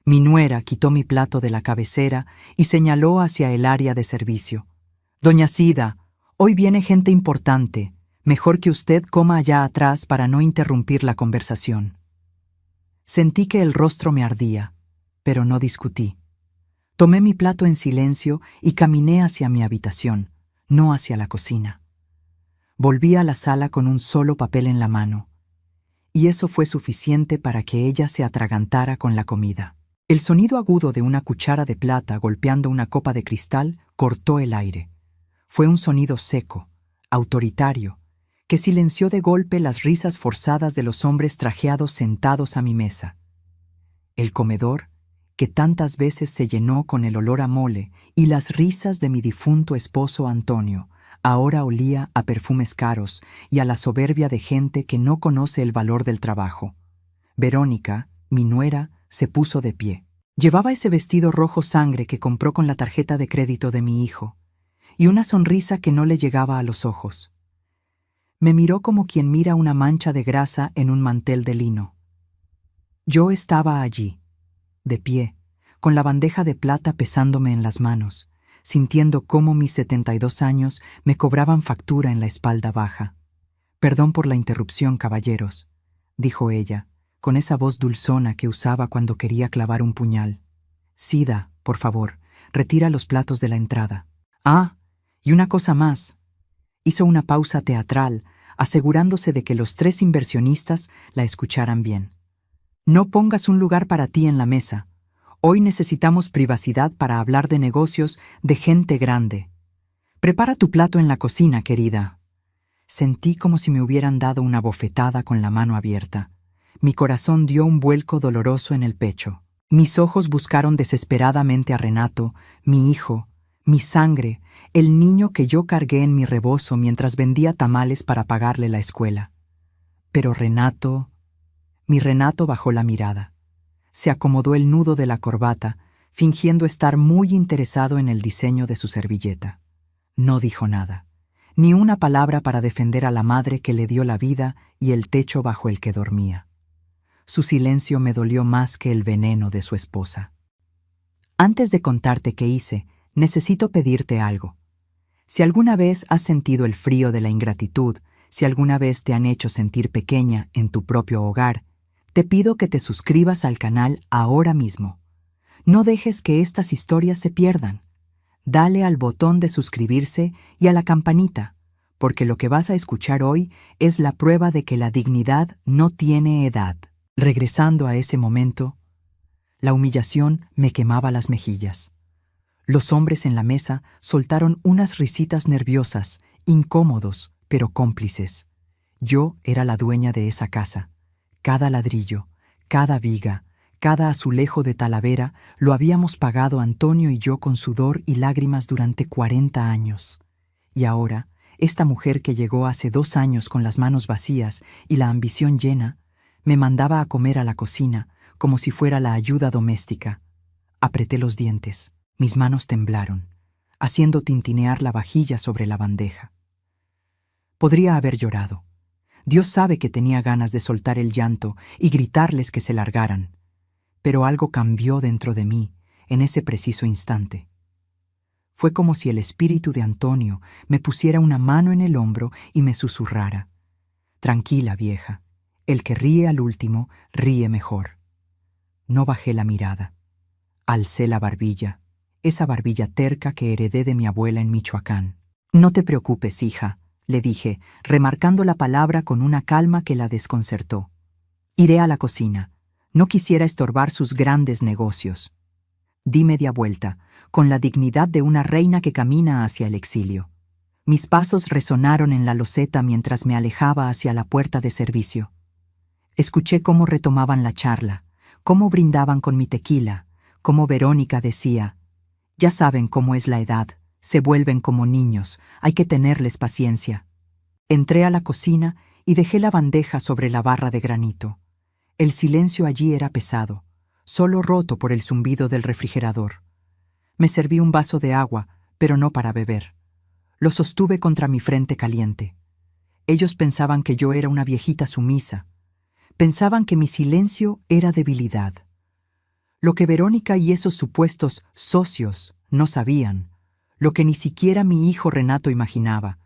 Mi nuera quitó mi plato de la cabecera y señaló hacia el área de servicio. «Doña Sida, hoy viene gente importante. Mejor que usted coma allá atrás para no interrumpir la conversación». Sentí que el rostro me ardía, pero no discutí. Tomé mi plato en silencio y caminé hacia mi habitación, no hacia la cocina. Volví a la sala con un solo papel en la mano, y eso fue suficiente para que ella se atragantara con la comida. El sonido agudo de una cuchara de plata golpeando una copa de cristal cortó el aire. Fue un sonido seco, autoritario, que silenció de golpe las risas forzadas de los hombres trajeados sentados a mi mesa. El comedor, que tantas veces se llenó con el olor a mole y las risas de mi difunto esposo Antonio, ahora olía a perfumes caros y a la soberbia de gente que no conoce el valor del trabajo. Verónica, mi nuera, se puso de pie. Llevaba ese vestido rojo sangre que compró con la tarjeta de crédito de mi hijo, y una sonrisa que no le llegaba a los ojos. Me miró como quien mira una mancha de grasa en un mantel de lino. Yo estaba allí, de pie, con la bandeja de plata pesándome en las manos, sintiendo cómo mis 72 años me cobraban factura en la espalda baja. «Perdón por la interrupción, caballeros», dijo ella, con esa voz dulzona que usaba cuando quería clavar un puñal. «Sida, por favor, retira los platos de la entrada. Ah, y una cosa más». Hizo una pausa teatral, asegurándose de que los 3 inversionistas la escucharan bien. «No pongas un lugar para ti en la mesa. Hoy necesitamos privacidad para hablar de negocios de gente grande. Prepara tu plato en la cocina, querida». Sentí como si me hubieran dado una bofetada con la mano abierta. Mi corazón dio un vuelco doloroso en el pecho. Mis ojos buscaron desesperadamente a Renato, mi hijo, mi sangre, el niño que yo cargué en mi rebozo mientras vendía tamales para pagarle la escuela. Pero Renato... Mi Renato bajó la mirada. Se acomodó el nudo de la corbata, fingiendo estar muy interesado en el diseño de su servilleta. No dijo nada, ni una palabra para defender a la madre que le dio la vida y el techo bajo el que dormía. Su silencio me dolió más que el veneno de su esposa. «Antes de contarte qué hice, necesito pedirte algo. Si alguna vez has sentido el frío de la ingratitud, si alguna vez te han hecho sentir pequeña en tu propio hogar, te pido que te suscribas al canal ahora mismo. No dejes que estas historias se pierdan. Dale al botón de suscribirse y a la campanita, porque lo que vas a escuchar hoy es la prueba de que la dignidad no tiene edad». Regresando a ese momento, la humillación me quemaba las mejillas. Los hombres en la mesa soltaron unas risitas nerviosas, incómodos, pero cómplices. Yo era la dueña de esa casa. Cada ladrillo, cada viga, cada azulejo de Talavera lo habíamos pagado Antonio y yo con sudor y lágrimas durante 40 años. Y ahora, esta mujer que llegó hace 2 años con las manos vacías y la ambición llena, me mandaba a comer a la cocina como si fuera la ayuda doméstica. Apreté los dientes. Mis manos temblaron, haciendo tintinear la vajilla sobre la bandeja. Podría haber llorado. Dios sabe que tenía ganas de soltar el llanto y gritarles que se largaran. Pero algo cambió dentro de mí en ese preciso instante. Fue como si el espíritu de Antonio me pusiera una mano en el hombro y me susurrara: «Tranquila, vieja. El que ríe al último, ríe mejor». No bajé la mirada. Alcé la barbilla, esa barbilla terca que heredé de mi abuela en Michoacán. «No te preocupes, hija», le dije, remarcando la palabra con una calma que la desconcertó. «Iré a la cocina. No quisiera estorbar sus grandes negocios». Di media vuelta, con la dignidad de una reina que camina hacia el exilio. Mis pasos resonaron en la loseta mientras me alejaba hacia la puerta de servicio. Escuché cómo retomaban la charla, cómo brindaban con mi tequila, cómo Verónica decía: «Ya saben cómo es la edad, se vuelven como niños, hay que tenerles paciencia». Entré a la cocina y dejé la bandeja sobre la barra de granito. El silencio allí era pesado, solo roto por el zumbido del refrigerador. Me serví un vaso de agua, pero no para beber. Lo sostuve contra mi frente caliente. Ellos pensaban que yo era una viejita sumisa. Pensaban que mi silencio era debilidad. Lo que Verónica y esos supuestos socios no sabían, lo que ni siquiera mi hijo Renato imaginaba,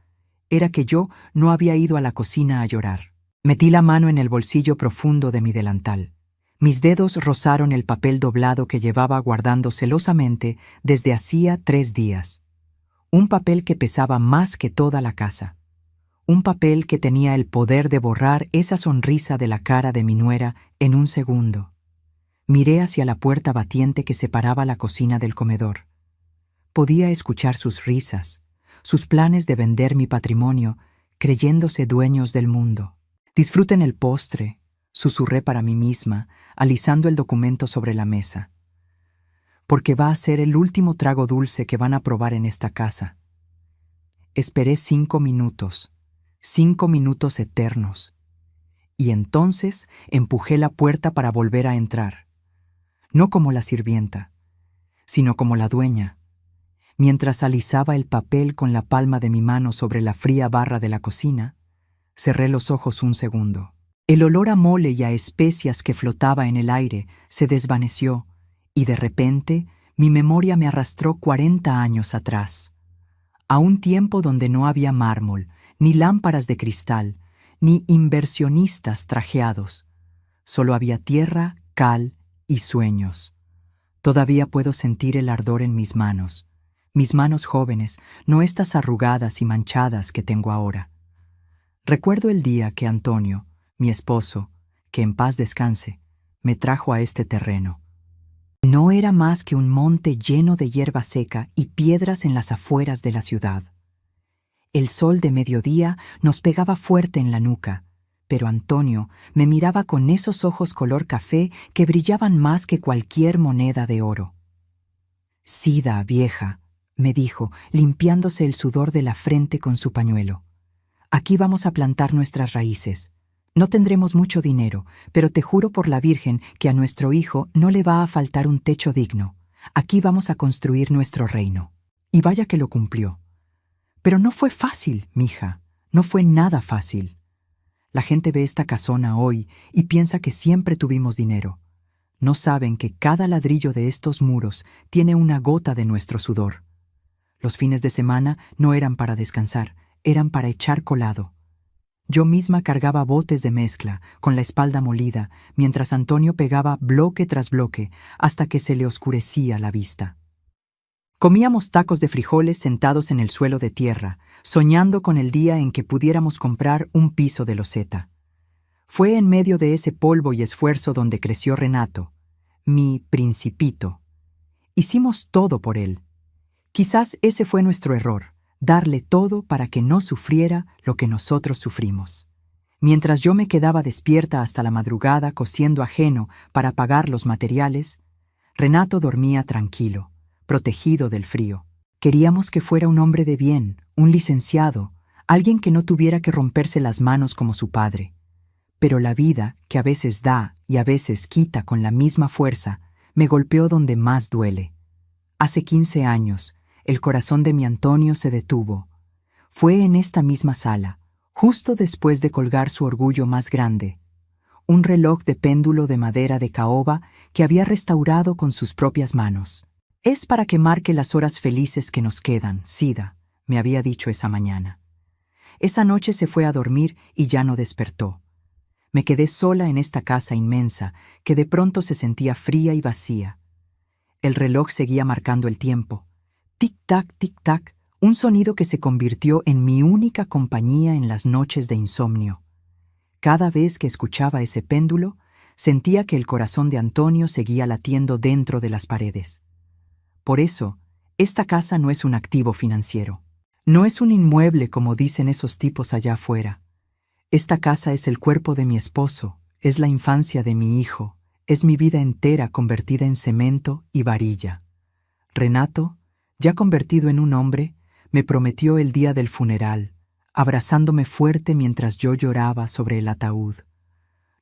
era que yo no había ido a la cocina a llorar. Metí la mano en el bolsillo profundo de mi delantal. Mis dedos rozaron el papel doblado que llevaba guardando celosamente desde hacía 3 días. Un papel que pesaba más que toda la casa. Un papel que tenía el poder de borrar esa sonrisa de la cara de mi nuera en un segundo. Miré hacia la puerta batiente que separaba la cocina del comedor. Podía escuchar sus risas, sus planes de vender mi patrimonio, creyéndose dueños del mundo. Disfruten el postre, susurré para mí misma, alisando el documento sobre la mesa. Porque va a ser el último trago dulce que van a probar en esta casa. Esperé 5 minutos, 5 minutos eternos. Y entonces empujé la puerta para volver a entrar. No como la sirvienta, sino como la dueña. Mientras alisaba el papel con la palma de mi mano sobre la fría barra de la cocina, cerré los ojos un segundo. El olor a mole y a especias que flotaba en el aire se desvaneció, y de repente mi memoria me arrastró 40 años atrás, a un tiempo donde no había mármol, ni lámparas de cristal, ni inversionistas trajeados. Solo había tierra, cal y sueños. Todavía puedo sentir el ardor en mis manos jóvenes, no estas arrugadas y manchadas que tengo ahora. Recuerdo el día que Antonio, mi esposo, que en paz descanse, me trajo a este terreno. No era más que un monte lleno de hierba seca y piedras en las afueras de la ciudad. El sol de mediodía nos pegaba fuerte en la nuca, pero Antonio me miraba con esos ojos color café que brillaban más que cualquier moneda de oro. «Sida, vieja», me dijo, limpiándose el sudor de la frente con su pañuelo. «Aquí vamos a plantar nuestras raíces. No tendremos mucho dinero, pero te juro por la Virgen que a nuestro hijo no le va a faltar un techo digno. Aquí vamos a construir nuestro reino». Y vaya que lo cumplió. Pero no fue fácil, mija, no fue nada fácil. La gente ve esta casona hoy y piensa que siempre tuvimos dinero. No saben que cada ladrillo de estos muros tiene una gota de nuestro sudor. Los fines de semana no eran para descansar, eran para echar colado. Yo misma cargaba botes de mezcla, con la espalda molida, mientras Antonio pegaba bloque tras bloque hasta que se le oscurecía la vista. Comíamos tacos de frijoles sentados en el suelo de tierra, soñando con el día en que pudiéramos comprar un piso de loseta. Fue en medio de ese polvo y esfuerzo donde creció Renato, mi principito. Hicimos todo por él. Quizás ese fue nuestro error, darle todo para que no sufriera lo que nosotros sufrimos. Mientras yo me quedaba despierta hasta la madrugada cosiendo ajeno para pagar los materiales, Renato dormía tranquilo, protegido del frío. Queríamos que fuera un hombre de bien, un licenciado, alguien que no tuviera que romperse las manos como su padre. Pero la vida, que a veces da y a veces quita con la misma fuerza, me golpeó donde más duele. Hace 15 años, el corazón de mi Antonio se detuvo. Fue en esta misma sala, justo después de colgar su orgullo más grande, un reloj de péndulo de madera de caoba que había restaurado con sus propias manos. «Es para que marque las horas felices que nos quedan, Sida», me había dicho esa mañana. Esa noche se fue a dormir y ya no despertó. Me quedé sola en esta casa inmensa que de pronto se sentía fría y vacía. El reloj seguía marcando el tiempo. Tic-tac, tic-tac, un sonido que se convirtió en mi única compañía en las noches de insomnio. Cada vez que escuchaba ese péndulo, sentía que el corazón de Antonio seguía latiendo dentro de las paredes. Por eso, esta casa no es un activo financiero. No es un inmueble como dicen esos tipos allá afuera. Esta casa es el cuerpo de mi esposo, es la infancia de mi hijo, es mi vida entera convertida en cemento y varilla. Renato, ya convertido en un hombre, me prometió el día del funeral, abrazándome fuerte mientras yo lloraba sobre el ataúd.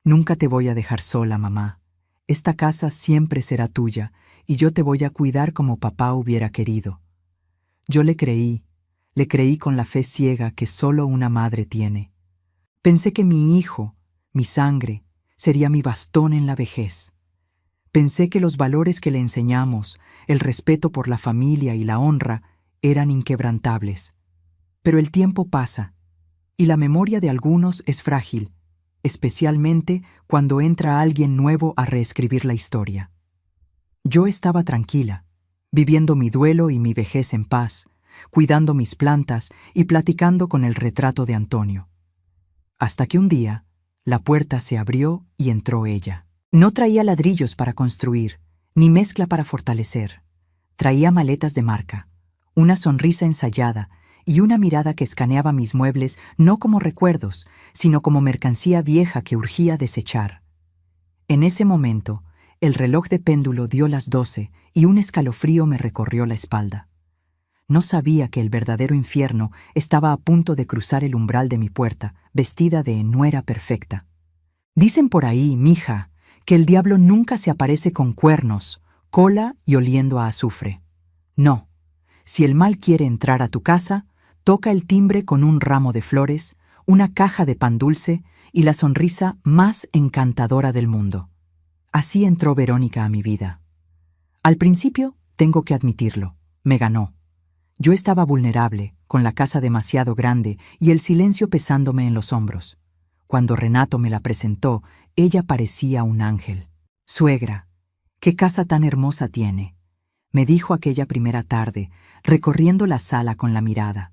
«Nunca te voy a dejar sola, mamá. Esta casa siempre será tuya y yo te voy a cuidar como papá hubiera querido». Yo le creí con la fe ciega que solo una madre tiene. Pensé que mi hijo, mi sangre, sería mi bastón en la vejez. Pensé que los valores que le enseñamos, el respeto por la familia y la honra, eran inquebrantables. Pero el tiempo pasa, y la memoria de algunos es frágil, especialmente cuando entra alguien nuevo a reescribir la historia. Yo estaba tranquila, viviendo mi duelo y mi vejez en paz, cuidando mis plantas y platicando con el retrato de Antonio. Hasta que un día, la puerta se abrió y entró ella. No traía ladrillos para construir, ni mezcla para fortalecer. Traía maletas de marca, una sonrisa ensayada y una mirada que escaneaba mis muebles no como recuerdos, sino como mercancía vieja que urgía desechar. En ese momento, el reloj de péndulo dio las 12 y un escalofrío me recorrió la espalda. No sabía que el verdadero infierno estaba a punto de cruzar el umbral de mi puerta, vestida de nuera perfecta. Dicen por ahí, mija, que el diablo nunca se aparece con cuernos, cola y oliendo a azufre. No, si el mal quiere entrar a tu casa, toca el timbre con un ramo de flores, una caja de pan dulce y la sonrisa más encantadora del mundo. Así entró Verónica a mi vida. Al principio, tengo que admitirlo, me ganó. Yo estaba vulnerable, con la casa demasiado grande y el silencio pesándome en los hombros. Cuando Renato me la presentó, ella parecía un ángel. «Suegra, ¿qué casa tan hermosa tiene?», me dijo aquella primera tarde, recorriendo la sala con la mirada.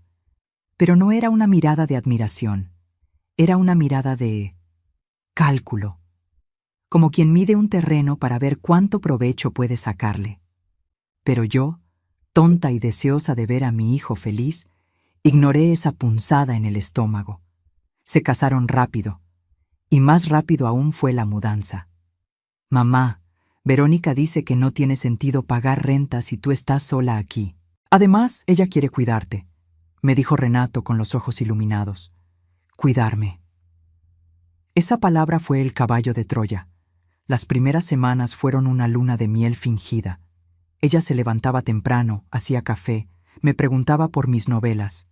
Pero no era una mirada de admiración, era una mirada de cálculo, como quien mide un terreno para ver cuánto provecho puede sacarle. Pero yo, tonta y deseosa de ver a mi hijo feliz, ignoré esa punzada en el estómago. Se casaron rápido, y más rápido aún fue la mudanza. «Mamá, Verónica dice que no tiene sentido pagar renta si tú estás sola aquí. Además, ella quiere cuidarte», me dijo Renato con los ojos iluminados. «Cuidarme». Esa palabra fue el caballo de Troya. Las primeras semanas fueron una luna de miel fingida. Ella se levantaba temprano, hacía café, me preguntaba por mis novelas.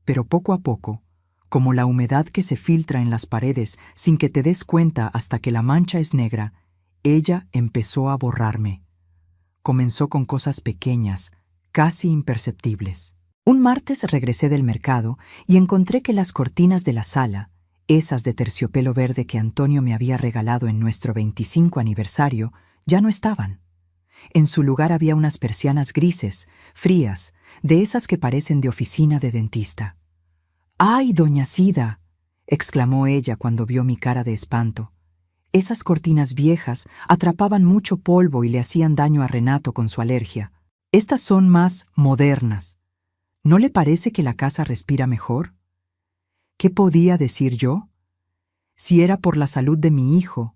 Pero poco a poco, como la humedad que se filtra en las paredes sin que te des cuenta hasta que la mancha es negra, ella empezó a borrarme. Comenzó con cosas pequeñas, casi imperceptibles. Un martes regresé del mercado y encontré que las cortinas de la sala, esas de terciopelo verde que Antonio me había regalado en nuestro 25 aniversario, ya no estaban. En su lugar había unas persianas grises, frías, de esas que parecen de oficina de dentista. «¡Ay, doña Sida!», exclamó ella cuando vio mi cara de espanto. Esas cortinas viejas atrapaban mucho polvo y le hacían daño a Renato con su alergia. Estas son más modernas. ¿No le parece que la casa respira mejor? ¿Qué podía decir yo? Si era por la salud de mi hijo.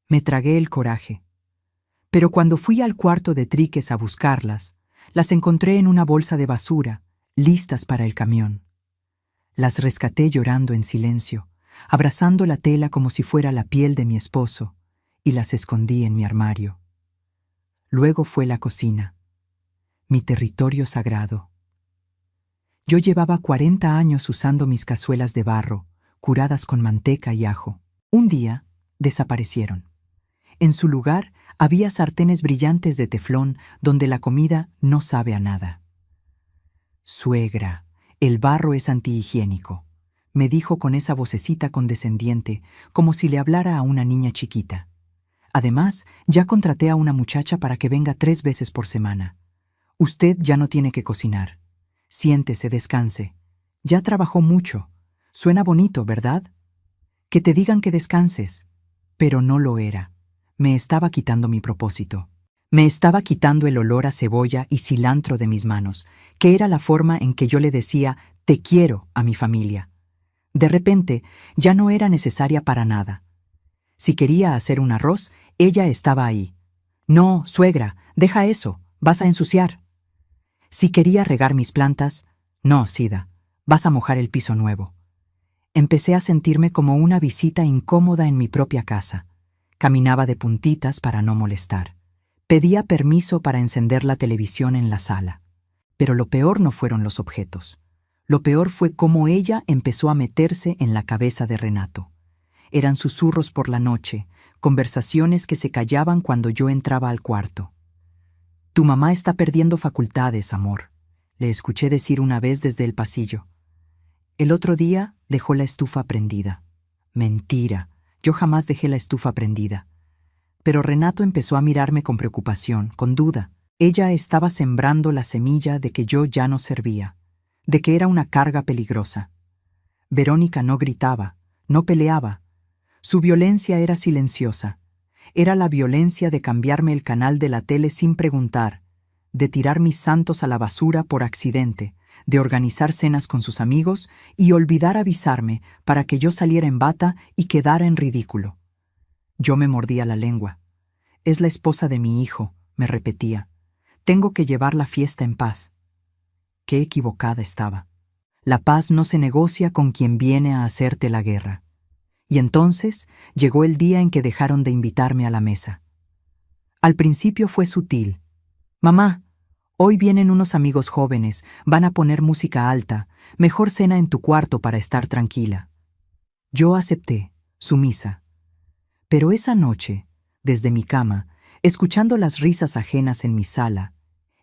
Me tragué el coraje. Pero cuando fui al cuarto de Tríquez a buscarlas, las encontré en una bolsa de basura, listas para el camión. Las rescaté llorando en silencio, abrazando la tela como si fuera la piel de mi esposo, y las escondí en mi armario. Luego fue la cocina, mi territorio sagrado. Yo llevaba 40 años usando mis cazuelas de barro, curadas con manteca y ajo. Un día, desaparecieron. En su lugar, había sartenes brillantes de teflón donde la comida no sabe a nada. «Suegra, el barro es antihigiénico», me dijo con esa vocecita condescendiente, como si le hablara a una niña chiquita. «Además, ya contraté a una muchacha para que venga 3 veces por semana. Usted ya no tiene que cocinar. Siéntese, descanse. Ya trabajó mucho. Suena bonito, ¿verdad? Que te digan que descanses». Pero no lo era. Me estaba quitando mi propósito. Me estaba quitando el olor a cebolla y cilantro de mis manos, que era la forma en que yo le decía «te quiero» a mi familia. De repente, ya no era necesaria para nada. Si quería hacer un arroz, ella estaba ahí. «No, suegra, deja eso, vas a ensuciar». Si quería regar mis plantas, «No, Sida, vas a mojar el piso nuevo». Empecé a sentirme como una visita incómoda en mi propia casa. Caminaba de puntitas para no molestar. Pedía permiso para encender la televisión en la sala. Pero lo peor no fueron los objetos. Lo peor fue cómo ella empezó a meterse en la cabeza de Renato. Eran susurros por la noche, conversaciones que se callaban cuando yo entraba al cuarto. «Tu mamá está perdiendo facultades, amor», le escuché decir una vez desde el pasillo. El otro día dejó la estufa prendida. Mentira, yo jamás dejé la estufa prendida. Pero Renato empezó a mirarme con preocupación, con duda. Ella estaba sembrando la semilla de que yo ya no servía, de que era una carga peligrosa. Verónica no gritaba, no peleaba. Su violencia era silenciosa. Era la violencia de cambiarme el canal de la tele sin preguntar, de tirar mis santos a la basura por accidente, de organizar cenas con sus amigos y olvidar avisarme para que yo saliera en bata y quedara en ridículo. Yo me mordía la lengua. «Es la esposa de mi hijo», me repetía. «Tengo que llevar la fiesta en paz». Qué equivocada estaba. La paz no se negocia con quien viene a hacerte la guerra. Y entonces llegó el día en que dejaron de invitarme a la mesa. Al principio fue sutil. «Mamá, hoy vienen unos amigos jóvenes, van a poner música alta, mejor cena en tu cuarto para estar tranquila». Yo acepté, sumisa. Pero esa noche, desde mi cama, escuchando las risas ajenas en mi sala,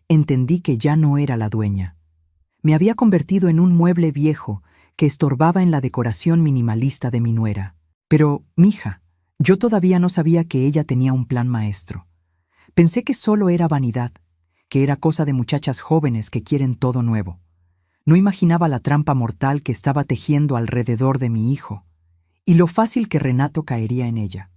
entendí que ya no era la dueña. Me había convertido en un mueble viejo que estorbaba en la decoración minimalista de mi nuera. Pero, mija, yo todavía no sabía que ella tenía un plan maestro. Pensé que solo era vanidad, que era cosa de muchachas jóvenes que quieren todo nuevo. No imaginaba la trampa mortal que estaba tejiendo alrededor de mi hijo, y lo fácil que Renato caería en ella.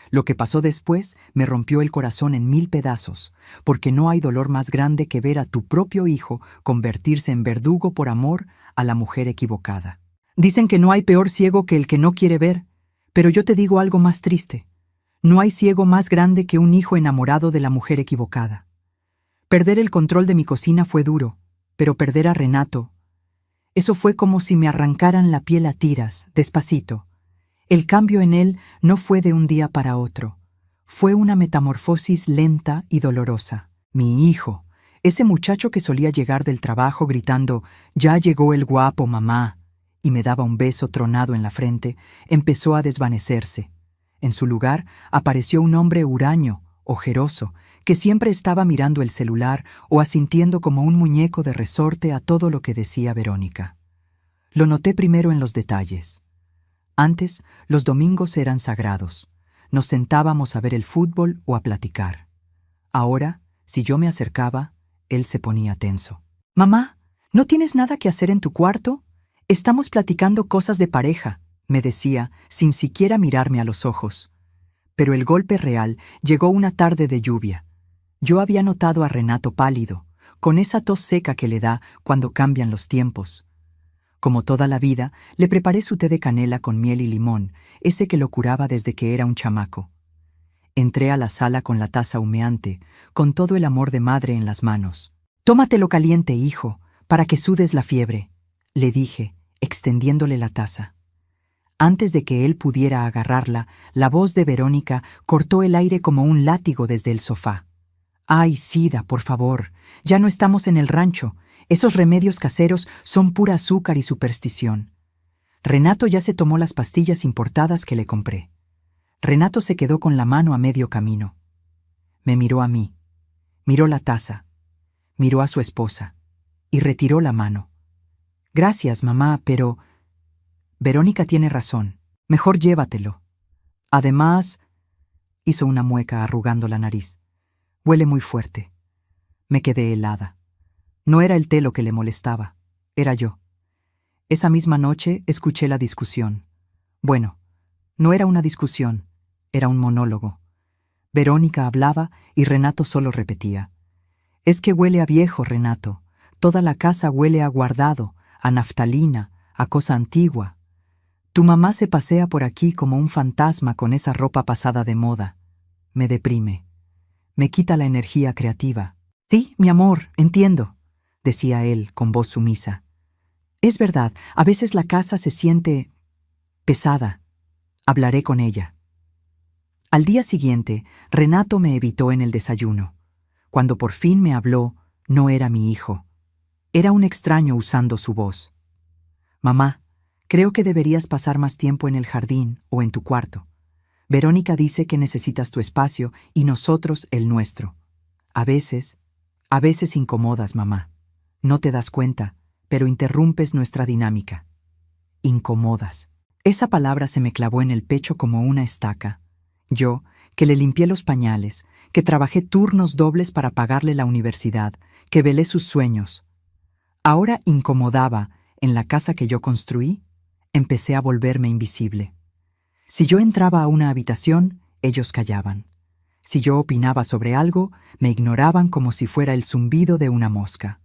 Lo que pasó después me rompió el corazón en 1000 pedazos, porque no hay dolor más grande que ver a tu propio hijo convertirse en verdugo por amor a la mujer equivocada. Dicen que no hay peor ciego que el que no quiere ver, pero yo te digo algo más triste. No hay ciego más grande que un hijo enamorado de la mujer equivocada. Perder el control de mi cocina fue duro, pero perder a Renato, eso fue como si me arrancaran la piel a tiras, despacito. El cambio en él no fue de un día para otro. Fue una metamorfosis lenta y dolorosa. Mi hijo, ese muchacho que solía llegar del trabajo gritando «Ya llegó el guapo, mamá», y me daba un beso tronado en la frente, empezó a desvanecerse. En su lugar apareció un hombre huraño, ojeroso, que siempre estaba mirando el celular o asintiendo como un muñeco de resorte a todo lo que decía Verónica. Lo noté primero en los detalles. Antes, los domingos eran sagrados. Nos sentábamos a ver el fútbol o a platicar. Ahora, si yo me acercaba, él se ponía tenso. «Mamá, ¿no tienes nada que hacer en tu cuarto? Estamos platicando cosas de pareja», me decía, sin siquiera mirarme a los ojos. Pero el golpe real llegó una tarde de lluvia. Yo había notado a Renato pálido, con esa tos seca que le da cuando cambian los tiempos. Como toda la vida, le preparé su té de canela con miel y limón, ese que lo curaba desde que era un chamaco. Entré a la sala con la taza humeante, con todo el amor de madre en las manos. «Tómatelo caliente, hijo, para que sudes la fiebre», le dije, extendiéndole la taza. Antes de que él pudiera agarrarla, la voz de Verónica cortó el aire como un látigo desde el sofá. «Ay, Sida, por favor, ya no estamos en el rancho. Esos remedios caseros son pura azúcar y superstición. Renato ya se tomó las pastillas importadas que le compré». Renato se quedó con la mano a medio camino. Me miró a mí, miró la taza, miró a su esposa y retiró la mano. «Gracias, mamá, pero Verónica tiene razón. Mejor llévatelo. Además», hizo una mueca arrugando la nariz, «huele muy fuerte». Me quedé helada. No era el té lo que le molestaba, era yo. Esa misma noche escuché la discusión. Bueno, no era una discusión, era un monólogo. Verónica hablaba y Renato solo repetía. «Es que huele a viejo, Renato. Toda la casa huele a guardado, a naftalina, a cosa antigua. Tu mamá se pasea por aquí como un fantasma con esa ropa pasada de moda. Me deprime. Me quita la energía creativa». «Sí, mi amor, entiendo», decía él con voz sumisa. «Es verdad, a veces la casa se siente pesada. Hablaré con ella». Al día siguiente, Renato me evitó en el desayuno. Cuando por fin me habló, no era mi hijo. Era un extraño usando su voz. «Mamá, creo que deberías pasar más tiempo en el jardín o en tu cuarto. Verónica dice que necesitas tu espacio y nosotros el nuestro. A veces incomodas, mamá. No te das cuenta, pero interrumpes nuestra dinámica. Incomodas. Esa palabra se me clavó en el pecho como una estaca. Yo, que le limpié los pañales, que trabajé turnos dobles para pagarle la universidad, que velé sus sueños. Ahora incomodaba en la casa que yo construí, empecé a volverme invisible. Si yo entraba a una habitación, ellos callaban. Si yo opinaba sobre algo, me ignoraban como si fuera el zumbido de una mosca.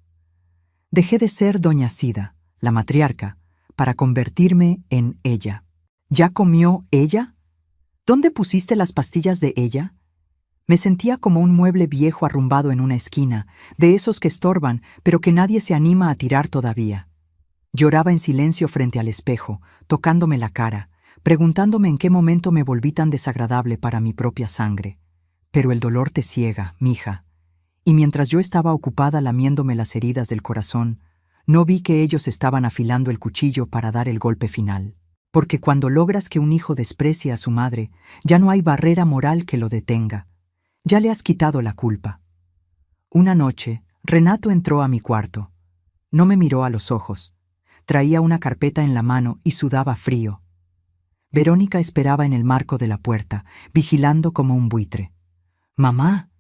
Dejé de ser doña Sida, la matriarca, para convertirme en ella. ¿Ya comió ella? ¿Dónde pusiste las pastillas de ella? Me sentía como un mueble viejo arrumbado en una esquina, de esos que estorban, pero que nadie se anima a tirar todavía. Lloraba en silencio frente al espejo, tocándome la cara, preguntándome en qué momento me volví tan desagradable para mi propia sangre. Pero el dolor te ciega, mija. Y mientras yo estaba ocupada lamiéndome las heridas del corazón, no vi que ellos estaban afilando el cuchillo para dar el golpe final. Porque cuando logras que un hijo desprecie a su madre, ya no hay barrera moral que lo detenga. Ya le has quitado la culpa. Una noche, Renato entró a mi cuarto. No me miró a los ojos. Traía una carpeta en la mano y sudaba frío. Verónica esperaba en el marco de la puerta, vigilando como un buitre. «Mamá»,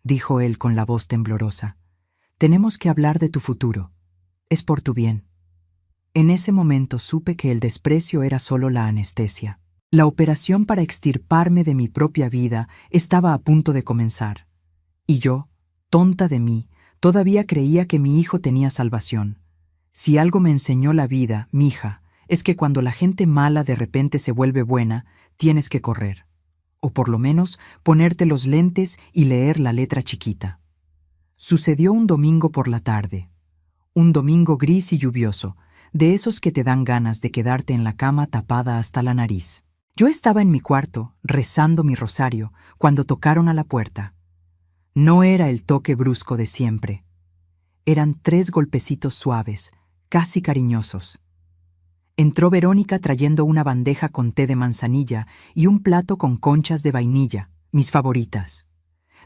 dijo él con la voz temblorosa, «tenemos que hablar de tu futuro. Es por tu bien». En ese momento supe que el desprecio era solo la anestesia. La operación para extirparme de mi propia vida estaba a punto de comenzar. Y yo, tonta de mí, todavía creía que mi hijo tenía salvación. Si algo me enseñó la vida, mija, es que cuando la gente mala de repente se vuelve buena, tienes que correr. O por lo menos ponerte los lentes y leer la letra chiquita. Sucedió un domingo por la tarde. Un domingo gris y lluvioso, de esos que te dan ganas de quedarte en la cama tapada hasta la nariz. Yo estaba en mi cuarto, rezando mi rosario, cuando tocaron a la puerta. No era el toque brusco de siempre. Eran 3 golpecitos suaves, casi cariñosos. Entró Verónica trayendo una bandeja con té de manzanilla y un plato con conchas de vainilla, mis favoritas.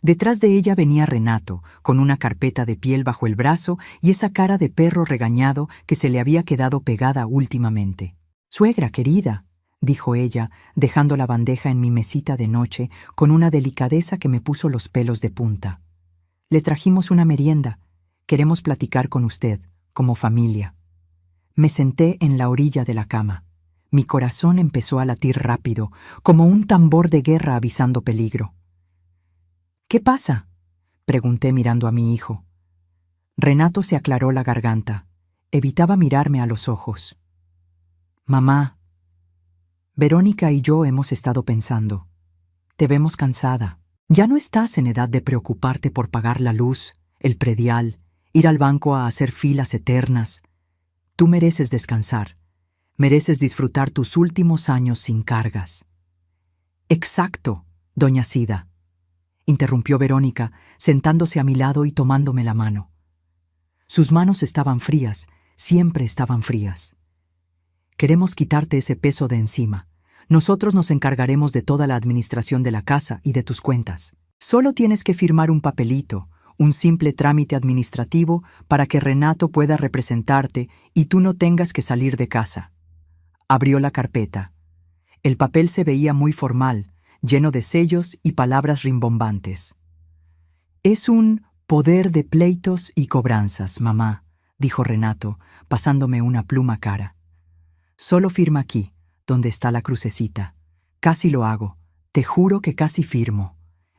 Detrás de ella venía Renato, con una carpeta de piel bajo el brazo y esa cara de perro regañado que se le había quedado pegada últimamente. «Suegra querida», dijo ella, dejando la bandeja en mi mesita de noche con una delicadeza que me puso los pelos de punta. «Le trajimos una merienda. Queremos platicar con usted, como familia». Me senté en la orilla de la cama. Mi corazón empezó a latir rápido, como un tambor de guerra avisando peligro. «¿Qué pasa?», pregunté mirando a mi hijo. Renato se aclaró la garganta. Evitaba mirarme a los ojos. «Mamá, Verónica y yo hemos estado pensando. Te vemos cansada. Ya no estás en edad de preocuparte por pagar la luz, el predial, ir al banco a hacer filas eternas. Tú mereces descansar. Mereces disfrutar tus últimos años sin cargas». «Exacto, doña Sida», interrumpió Verónica, sentándose a mi lado y tomándome la mano. Sus manos estaban frías, siempre estaban frías. «Queremos quitarte ese peso de encima. Nosotros nos encargaremos de toda la administración de la casa y de tus cuentas. Solo tienes que firmar un papelito, un simple trámite administrativo para que Renato pueda representarte y tú no tengas que salir de casa». Abrió la carpeta. El papel se veía muy formal, lleno de sellos y palabras rimbombantes. «Es un poder de pleitos y cobranzas, mamá», dijo Renato, pasándome una pluma cara. «Solo firma aquí, donde está la crucecita. Casi lo hago, te juro que casi firmo».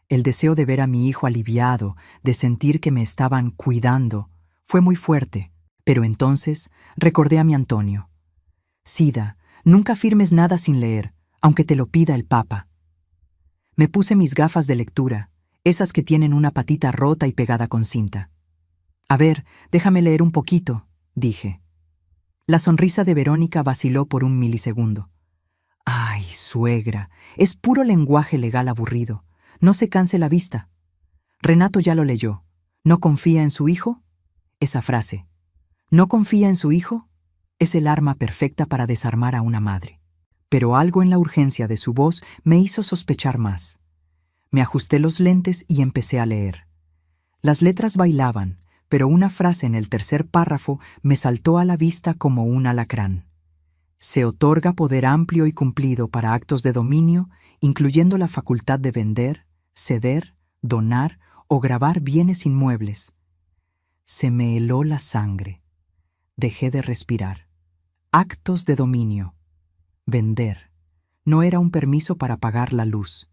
El deseo de ver a mi hijo aliviado, de sentir que me estaban cuidando, fue muy fuerte, pero entonces recordé a mi Antonio. «Sida, nunca firmes nada sin leer, aunque te lo pida el Papa». Me puse mis gafas de lectura, esas que tienen una patita rota y pegada con cinta. «A ver, déjame leer un poquito», dije. La sonrisa de Verónica vaciló por un milisegundo. «Ay, suegra, es puro lenguaje legal aburrido. No se canse la vista». Renato ya lo leyó. ¿No confía en su hijo? Esa frase, ¿no confía en su hijo?, es el arma perfecta para desarmar a una madre. Pero algo en la urgencia de su voz me hizo sospechar más. Me ajusté los lentes y empecé a leer. Las letras bailaban, pero una frase en el tercer párrafo me saltó a la vista como un alacrán. Se otorga poder amplio y cumplido para actos de dominio, incluyendo la facultad de vender, ceder, donar o gravar bienes inmuebles. Se me heló la sangre. Dejé de respirar. Actos de dominio. Vender. No era un permiso para pagar la luz.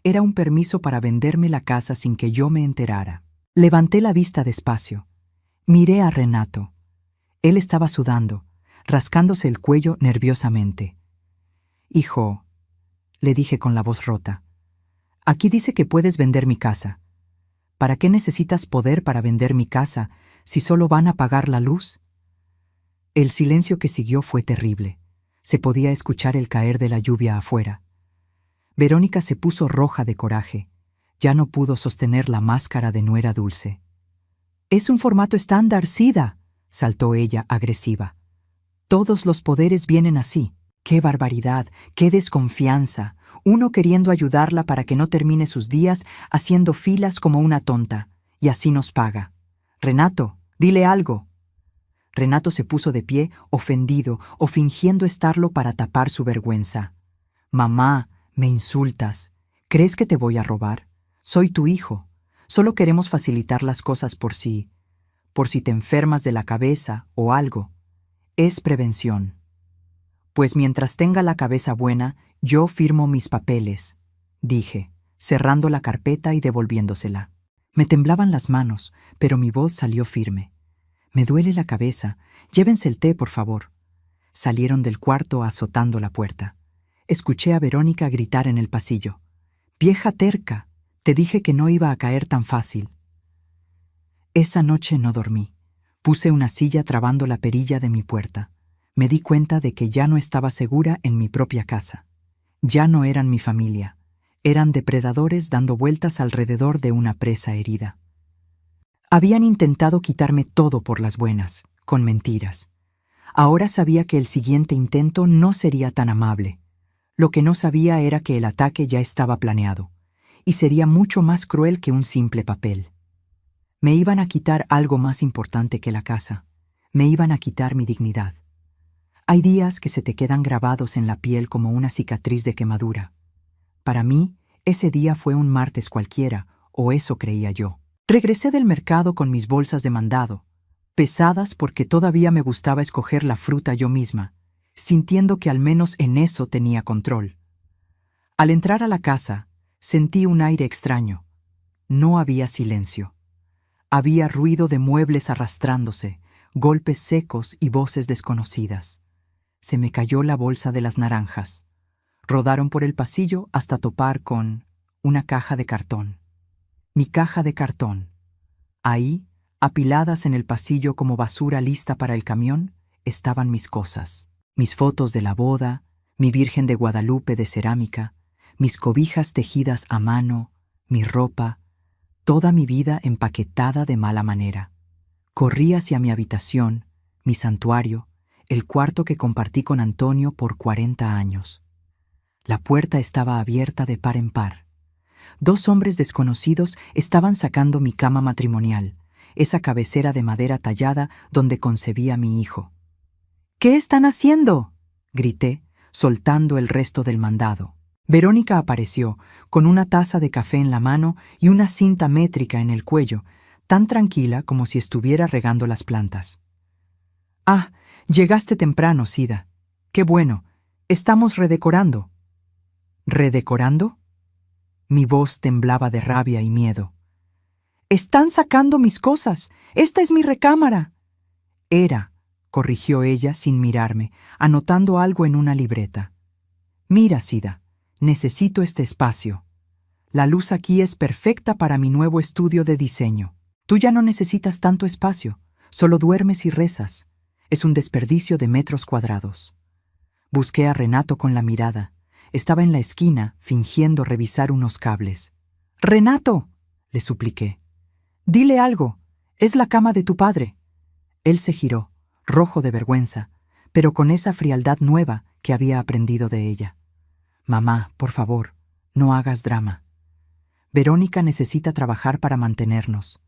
Era un permiso para venderme la casa sin que yo me enterara. Levanté la vista despacio. Miré a Renato. Él estaba sudando, rascándose el cuello nerviosamente. «Hijo», le dije con la voz rota, «aquí dice que puedes vender mi casa. ¿Para qué necesitas poder para vender mi casa si solo van a pagar la luz?» El silencio que siguió fue terrible. Se podía escuchar el caer de la lluvia afuera. Verónica se puso roja de coraje. Ya no pudo sostener la máscara de nuera dulce. «Es un formato estándar, Sida», saltó ella, agresiva. «Todos los poderes vienen así. ¡Qué barbaridad! ¡Qué desconfianza! Uno queriendo ayudarla para que no termine sus días haciendo filas como una tonta. Y así nos paga. Renato, dile algo». Renato se puso de pie, ofendido o fingiendo estarlo para tapar su vergüenza. «Mamá, me insultas. ¿Crees que te voy a robar? Soy tu hijo. Solo queremos facilitar las cosas por si te enfermas de la cabeza o algo. Es prevención». «Pues mientras tenga la cabeza buena, yo firmo mis papeles», dije, cerrando la carpeta y devolviéndosela. Me temblaban las manos, pero mi voz salió firme. «Me duele la cabeza. Llévense el té, por favor». Salieron del cuarto azotando la puerta. Escuché a Verónica gritar en el pasillo. «¡Vieja terca! Te dije que no iba a caer tan fácil». Esa noche no dormí. Puse una silla trabando la perilla de mi puerta. Me di cuenta de que ya no estaba segura en mi propia casa. Ya no eran mi familia. Eran depredadores dando vueltas alrededor de una presa herida. Habían intentado quitarme todo por las buenas, con mentiras. Ahora sabía que el siguiente intento no sería tan amable. Lo que no sabía era que el ataque ya estaba planeado, y sería mucho más cruel que un simple papel. Me iban a quitar algo más importante que la casa. Me iban a quitar mi dignidad. Hay días que se te quedan grabados en la piel como una cicatriz de quemadura. Para mí, ese día fue un martes cualquiera, o eso creía yo. Regresé del mercado con mis bolsas de mandado, pesadas porque todavía me gustaba escoger la fruta yo misma, sintiendo que al menos en eso tenía control. Al entrar a la casa, sentí un aire extraño. No había silencio. Había ruido de muebles arrastrándose, golpes secos y voces desconocidas. Se me cayó la bolsa de las naranjas. Rodaron por el pasillo hasta topar con una caja de cartón. Mi caja de cartón. Ahí, apiladas en el pasillo como basura lista para el camión, estaban mis cosas. Mis fotos de la boda, mi Virgen de Guadalupe de cerámica, mis cobijas tejidas a mano, mi ropa, toda mi vida empaquetada de mala manera. Corrí hacia mi habitación, mi santuario, el cuarto que compartí con Antonio por 40 años. La puerta estaba abierta de par en par. 2 hombres desconocidos estaban sacando mi cama matrimonial, esa cabecera de madera tallada donde concebí a mi hijo. «¿Qué están haciendo?», grité, soltando el resto del mandado. Verónica apareció, con una taza de café en la mano y una cinta métrica en el cuello, tan tranquila como si estuviera regando las plantas. «Ah, llegaste temprano, Sida. Qué bueno. Estamos redecorando». «¿Redecorando?». Mi voz temblaba de rabia y miedo. «Están sacando mis cosas. Esta es mi recámara». «Era», corrigió ella sin mirarme, anotando algo en una libreta. «Mira, Sida, necesito este espacio. La luz aquí es perfecta para mi nuevo estudio de diseño. Tú ya no necesitas tanto espacio, solo duermes y rezas. Es un desperdicio de metros cuadrados». Busqué a Renato con la mirada. Estaba en la esquina, fingiendo revisar unos cables. «¡Renato!», le supliqué. «Dile algo. Es la cama de tu padre». Él se giró, rojo de vergüenza, pero con esa frialdad nueva que había aprendido de ella. Mamá, por favor, no hagas drama. Verónica necesita trabajar para mantenernos.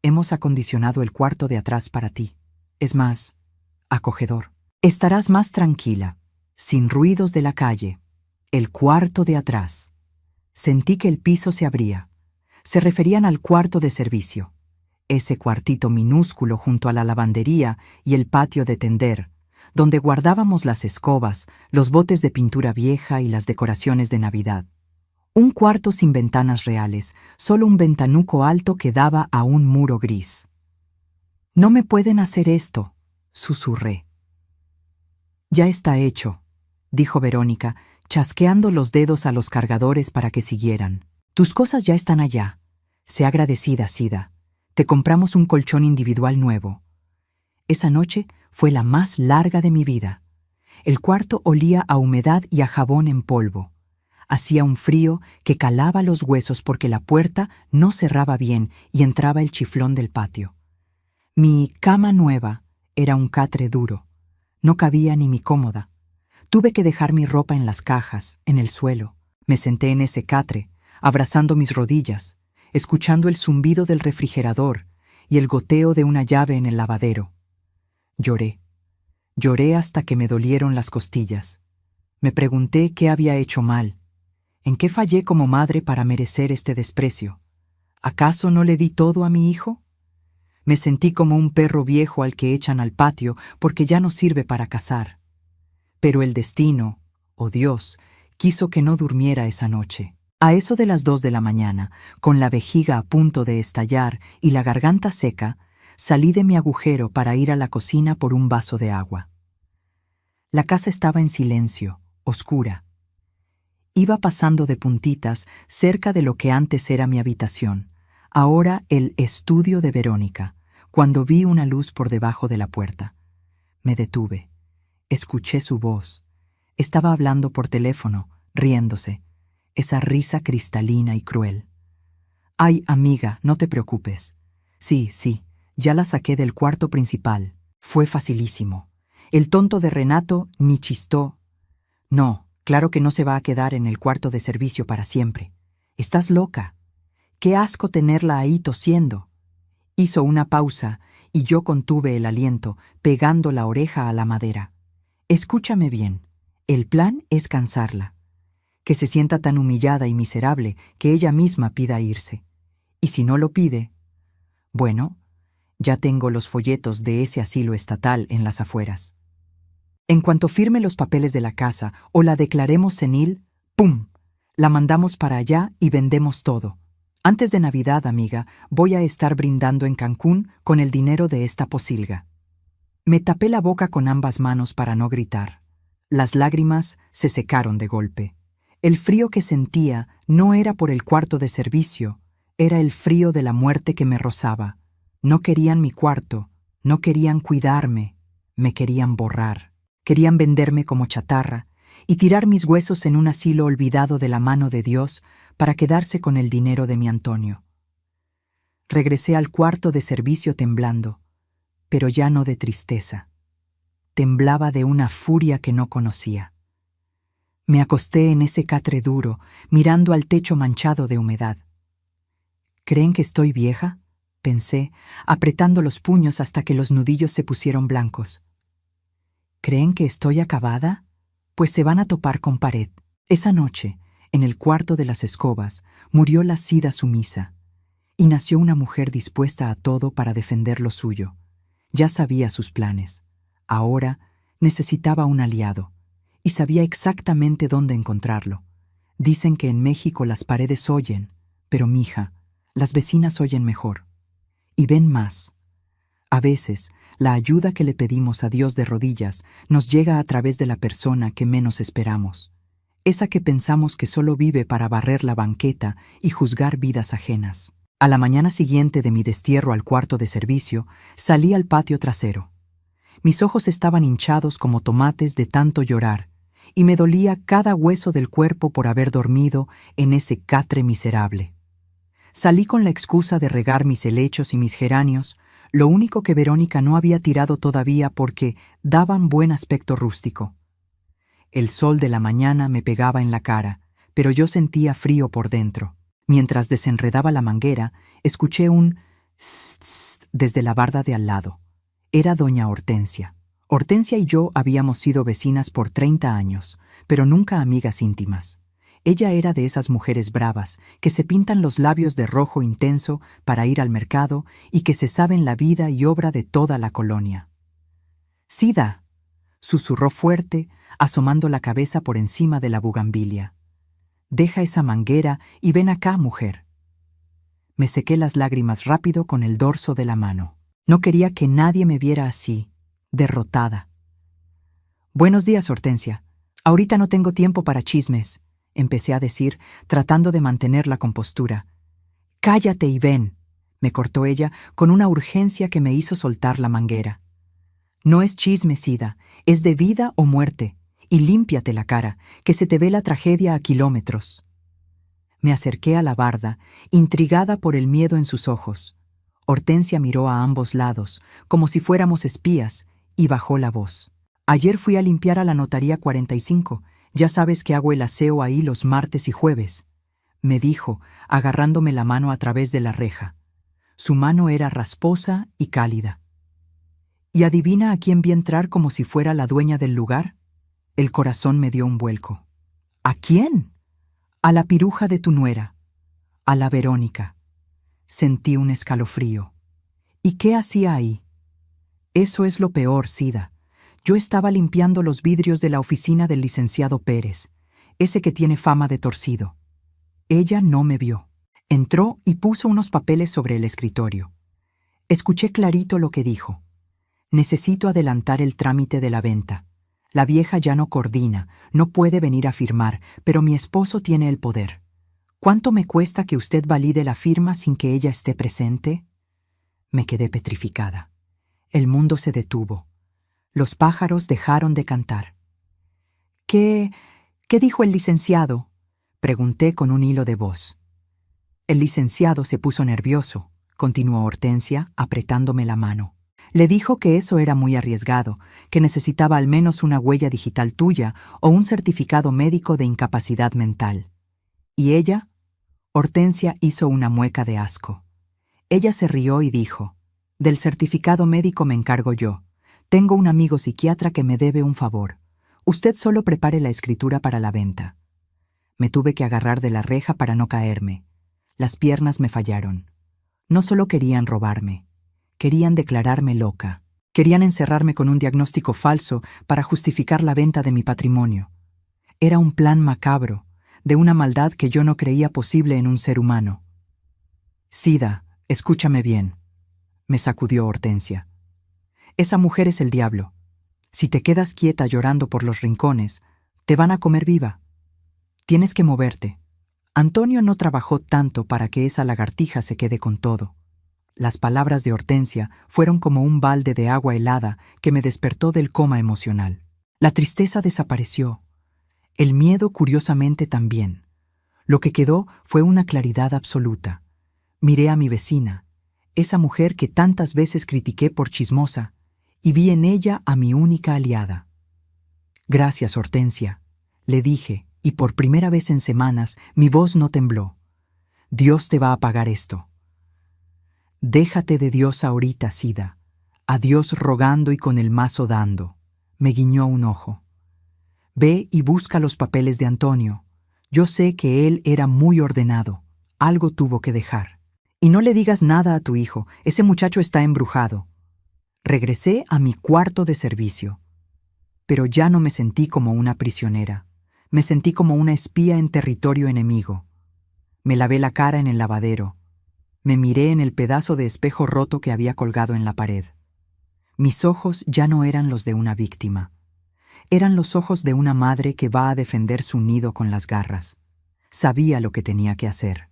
Hemos acondicionado el cuarto de atrás para ti. Es más, acogedor. Estarás más tranquila, sin ruidos de la calle. El cuarto de atrás. Sentí que el piso se abría. Se referían al cuarto de servicio. Ese cuartito minúsculo junto a la lavandería y el patio de tender, donde guardábamos las escobas, los botes de pintura vieja y las decoraciones de Navidad. Un cuarto sin ventanas reales, solo un ventanuco alto que daba a un muro gris. «No me pueden hacer esto», susurré. «Ya está hecho», dijo Verónica, chasqueando los dedos a los cargadores para que siguieran. «Tus cosas ya están allá. Sé agradecida, Sida. Te compramos un colchón individual nuevo». Esa noche fue la más larga de mi vida. El cuarto olía a humedad y a jabón en polvo. Hacía un frío que calaba los huesos porque la puerta no cerraba bien y entraba el chiflón del patio. Mi cama nueva era un catre duro. No cabía ni mi cómoda. Tuve que dejar mi ropa en las cajas, en el suelo. Me senté en ese catre, abrazando mis rodillas, escuchando el zumbido del refrigerador y el goteo de una llave en el lavadero. Lloré. Lloré hasta que me dolieron las costillas. Me pregunté qué había hecho mal. ¿En qué fallé como madre para merecer este desprecio? ¿Acaso no le di todo a mi hijo? Me sentí como un perro viejo al que echan al patio porque ya no sirve para cazar. Pero el destino, o Dios, quiso que no durmiera esa noche. A eso de las 2 de la mañana, con la vejiga a punto de estallar y la garganta seca, salí de mi agujero para ir a la cocina por un vaso de agua. La casa estaba en silencio, oscura. Iba pasando de puntitas cerca de lo que antes era mi habitación, ahora el estudio de Verónica, cuando vi una luz por debajo de la puerta. Me detuve. Escuché su voz. Estaba hablando por teléfono, riéndose, esa risa cristalina y cruel. «Ay, amiga, no te preocupes. Sí, ya la saqué del cuarto principal. Fue facilísimo. El tonto de Renato ni chistó. No, claro que no se va a quedar en el cuarto de servicio para siempre. Estás loca. Qué asco tenerla ahí tosiendo». Hizo una pausa y yo contuve el aliento, pegando la oreja a la madera. «Escúchame bien. El plan es cansarla. Que se sienta tan humillada y miserable que ella misma pida irse. Y si no lo pide, bueno, ya tengo los folletos de ese asilo estatal en las afueras. En cuanto firme los papeles de la casa o la declaremos senil, ¡pum!, la mandamos para allá y vendemos todo. Antes de Navidad, amiga, voy a estar brindando en Cancún con el dinero de esta posilga». Me tapé la boca con ambas manos para no gritar. Las lágrimas se secaron de golpe. El frío que sentía no era por el cuarto de servicio, era el frío de la muerte que me rozaba. No querían mi cuarto, no querían cuidarme, me querían borrar. Querían venderme como chatarra y tirar mis huesos en un asilo olvidado de la mano de Dios para quedarse con el dinero de mi Antonio. Regresé al cuarto de servicio temblando, pero ya no de tristeza. Temblaba de una furia que no conocía. Me acosté en ese catre duro, mirando al techo manchado de humedad. ¿Creen que estoy vieja?, pensé, apretando los puños hasta que los nudillos se pusieron blancos. ¿Creen que estoy acabada? Pues se van a topar con pared. Esa noche, en el cuarto de las escobas, murió la Sida sumisa, y nació una mujer dispuesta a todo para defender lo suyo. Ya sabía sus planes. Ahora necesitaba un aliado, y sabía exactamente dónde encontrarlo. Dicen que en México las paredes oyen, pero mija, las vecinas oyen mejor. Y ven más. A veces, la ayuda que le pedimos a Dios de rodillas nos llega a través de la persona que menos esperamos. Esa que pensamos que solo vive para barrer la banqueta y juzgar vidas ajenas. A la mañana siguiente de mi destierro al cuarto de servicio, salí al patio trasero. Mis ojos estaban hinchados como tomates de tanto llorar, y me dolía cada hueso del cuerpo por haber dormido en ese catre miserable. Salí con la excusa de regar mis helechos y mis geranios, Lo único que Verónica no había tirado todavía porque daban buen aspecto rústico. El sol de la mañana me pegaba en la cara, pero yo sentía frío por dentro. Mientras desenredaba la manguera, escuché un tss desde la barda de al lado. Era doña Hortensia. Hortensia y yo habíamos sido vecinas por 30 años, pero nunca amigas íntimas. Ella era de esas mujeres bravas que se pintan los labios de rojo intenso para ir al mercado y que se saben la vida y obra de toda la colonia. «Sida», susurró fuerte, asomando la cabeza por encima de la bugambilia. «Deja esa manguera y ven acá, mujer». Me sequé las lágrimas rápido con el dorso de la mano. No quería que nadie me viera así, derrotada. «Buenos días, Hortensia. Ahorita no tengo tiempo para chismes», empecé a decir, tratando de mantener la compostura. «Cállate y ven», me cortó ella con una urgencia que me hizo soltar la manguera. «No es chisme, Sida, es de vida o muerte, y límpiate la cara, que se te ve la tragedia a kilómetros». Me acerqué a la barda, intrigada por el miedo en sus ojos. Hortensia miró a ambos lados, como si fuéramos espías, y bajó la voz. «Ayer fui a limpiar a la notaría 45. Ya sabes que hago el aseo ahí los martes y jueves», me dijo, agarrándome la mano a través de la reja. Su mano era rasposa y cálida. ¿Y adivina a quién vi entrar como si fuera la dueña del lugar? El corazón me dio un vuelco. ¿A quién? A la piruja de tu nuera, a la Verónica. Sentí un escalofrío. ¿Y qué hacía ahí? Eso es lo peor, Sida. Yo estaba limpiando los vidrios de la oficina del licenciado Pérez, ese que tiene fama de torcido. Ella no me vio. Entró y puso unos papeles sobre el escritorio. Escuché clarito lo que dijo. «Necesito adelantar el trámite de la venta. La vieja ya no coordina, no puede venir a firmar, pero mi esposo tiene el poder. ¿Cuánto me cuesta que usted valide la firma sin que ella esté presente?» Me quedé petrificada. El mundo se detuvo. Los pájaros dejaron de cantar. ¿Qué dijo el licenciado?», pregunté con un hilo de voz. «El licenciado se puso nervioso», continuó Hortensia, apretándome la mano. «Le dijo que eso era muy arriesgado, que necesitaba al menos una huella digital tuya o un certificado médico de incapacidad mental». ¿Y ella? Hortensia hizo una mueca de asco. Ella se rió y dijo: «Del certificado médico me encargo yo. Tengo un amigo psiquiatra que me debe un favor. Usted solo prepare la escritura para la venta». Me tuve que agarrar de la reja para no caerme. Las piernas me fallaron. No solo querían robarme, querían declararme loca. Querían encerrarme con un diagnóstico falso para justificar la venta de mi patrimonio. Era un plan macabro, de una maldad que yo no creía posible en un ser humano. «Sida, escúchame bien», me sacudió Hortensia. «Esa mujer es el diablo. Si te quedas quieta llorando por los rincones, te van a comer viva. Tienes que moverte. Antonio no trabajó tanto para que esa lagartija se quede con todo». Las palabras de Hortensia fueron como un balde de agua helada que me despertó del coma emocional. La tristeza desapareció. El miedo, curiosamente, también. Lo que quedó fue una claridad absoluta. Miré a mi vecina, esa mujer que tantas veces critiqué por chismosa, y vi en ella a mi única aliada. «Gracias, Hortensia», le dije, y por primera vez en semanas mi voz no tembló. «Dios te va a pagar esto». «Déjate de Dios ahorita, Sida. A Dios rogando y con el mazo dando», me guiñó un ojo. «Ve y busca los papeles de Antonio. Yo sé que él era muy ordenado. Algo tuvo que dejar. Y no le digas nada a tu hijo, ese muchacho está embrujado». Regresé a mi cuarto de servicio. Pero ya no me sentí como una prisionera. Me sentí como una espía en territorio enemigo. Me lavé la cara en el lavadero. Me miré en el pedazo de espejo roto que había colgado en la pared. Mis ojos ya no eran los de una víctima. Eran los ojos de una madre que va a defender su nido con las garras. Sabía lo que tenía que hacer.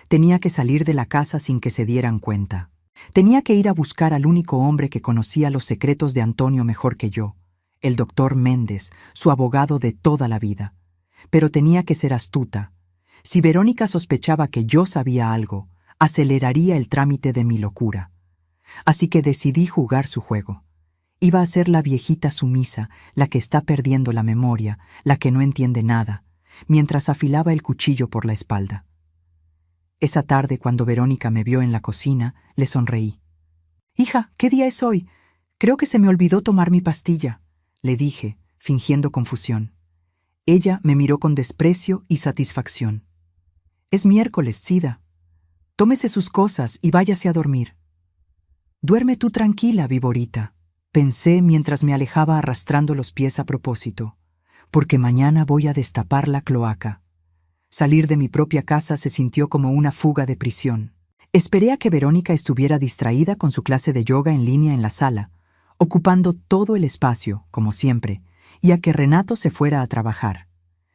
Tenía que salir de la casa sin que se dieran cuenta. Tenía que ir a buscar al único hombre que conocía los secretos de Antonio mejor que yo, el doctor Méndez, su abogado de toda la vida. Pero tenía que ser astuta. Si Verónica sospechaba que yo sabía algo, aceleraría el trámite de mi locura. Así que decidí jugar su juego. Iba a ser la viejita sumisa, la que está perdiendo la memoria, la que no entiende nada, mientras afilaba el cuchillo por la espalda. Esa tarde, cuando Verónica me vio en la cocina, le sonreí. «Hija, ¿qué día es hoy? Creo que se me olvidó tomar mi pastilla», le dije, fingiendo confusión. Ella me miró con desprecio y satisfacción. «Es miércoles, Sida. Tómese sus cosas y váyase a dormir». «Duerme tú tranquila, Viborita», pensé mientras me alejaba arrastrando los pies a propósito, porque mañana voy a destapar la cloaca. Salir de mi propia casa se sintió como una fuga de prisión. Esperé a que Verónica estuviera distraída con su clase de yoga en línea en la sala, ocupando todo el espacio, como siempre, y a que Renato se fuera a trabajar.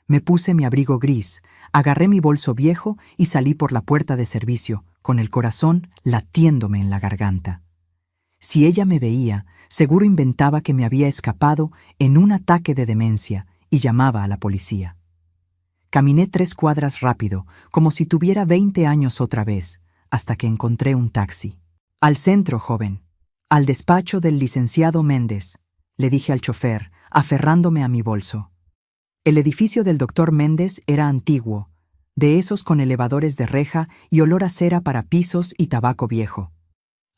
Me puse mi abrigo gris, agarré mi bolso viejo y salí por la puerta de servicio, con el corazón latiéndome en la garganta. Si ella me veía, seguro inventaba que me había escapado en un ataque de demencia y llamaba a la policía. Caminé 3 cuadras rápido, como si tuviera 20 años otra vez, hasta que encontré un taxi. «Al centro, joven. Al despacho del licenciado Méndez», le dije al chofer, aferrándome a mi bolso. El edificio del doctor Méndez era antiguo, de esos con elevadores de reja y olor a cera para pisos y tabaco viejo.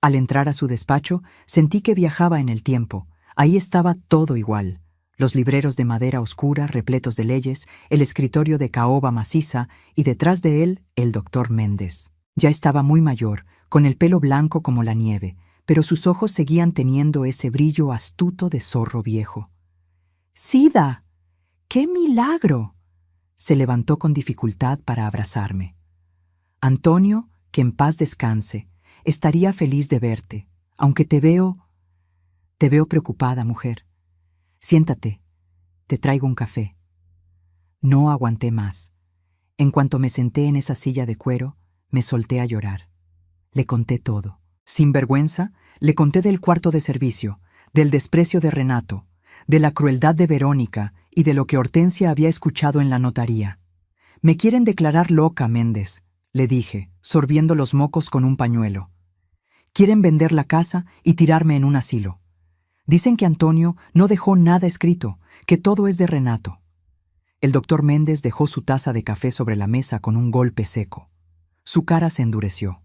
Al entrar a su despacho, sentí que viajaba en el tiempo. Ahí estaba todo igual. Los libreros de madera oscura repletos de leyes, el escritorio de caoba maciza y detrás de él el doctor Méndez. Ya estaba muy mayor, con el pelo blanco como la nieve, pero sus ojos seguían teniendo ese brillo astuto de zorro viejo. «¡Sida! ¡Qué milagro!», se levantó con dificultad para abrazarme. «Antonio, que en paz descanse, estaría feliz de verte, aunque te veo preocupada, mujer. Siéntate, te traigo un café». No aguanté más. En cuanto me senté en esa silla de cuero, me solté a llorar. Le conté todo. Sin vergüenza, le conté del cuarto de servicio, del desprecio de Renato, de la crueldad de Verónica y de lo que Hortensia había escuchado en la notaría. «Me quieren declarar loca, Méndez», le dije, sorbiendo los mocos con un pañuelo. «Quieren vender la casa y tirarme en un asilo. Dicen que Antonio no dejó nada escrito, que todo es de Renato». El doctor Méndez dejó su taza de café sobre la mesa con un golpe seco. Su cara se endureció.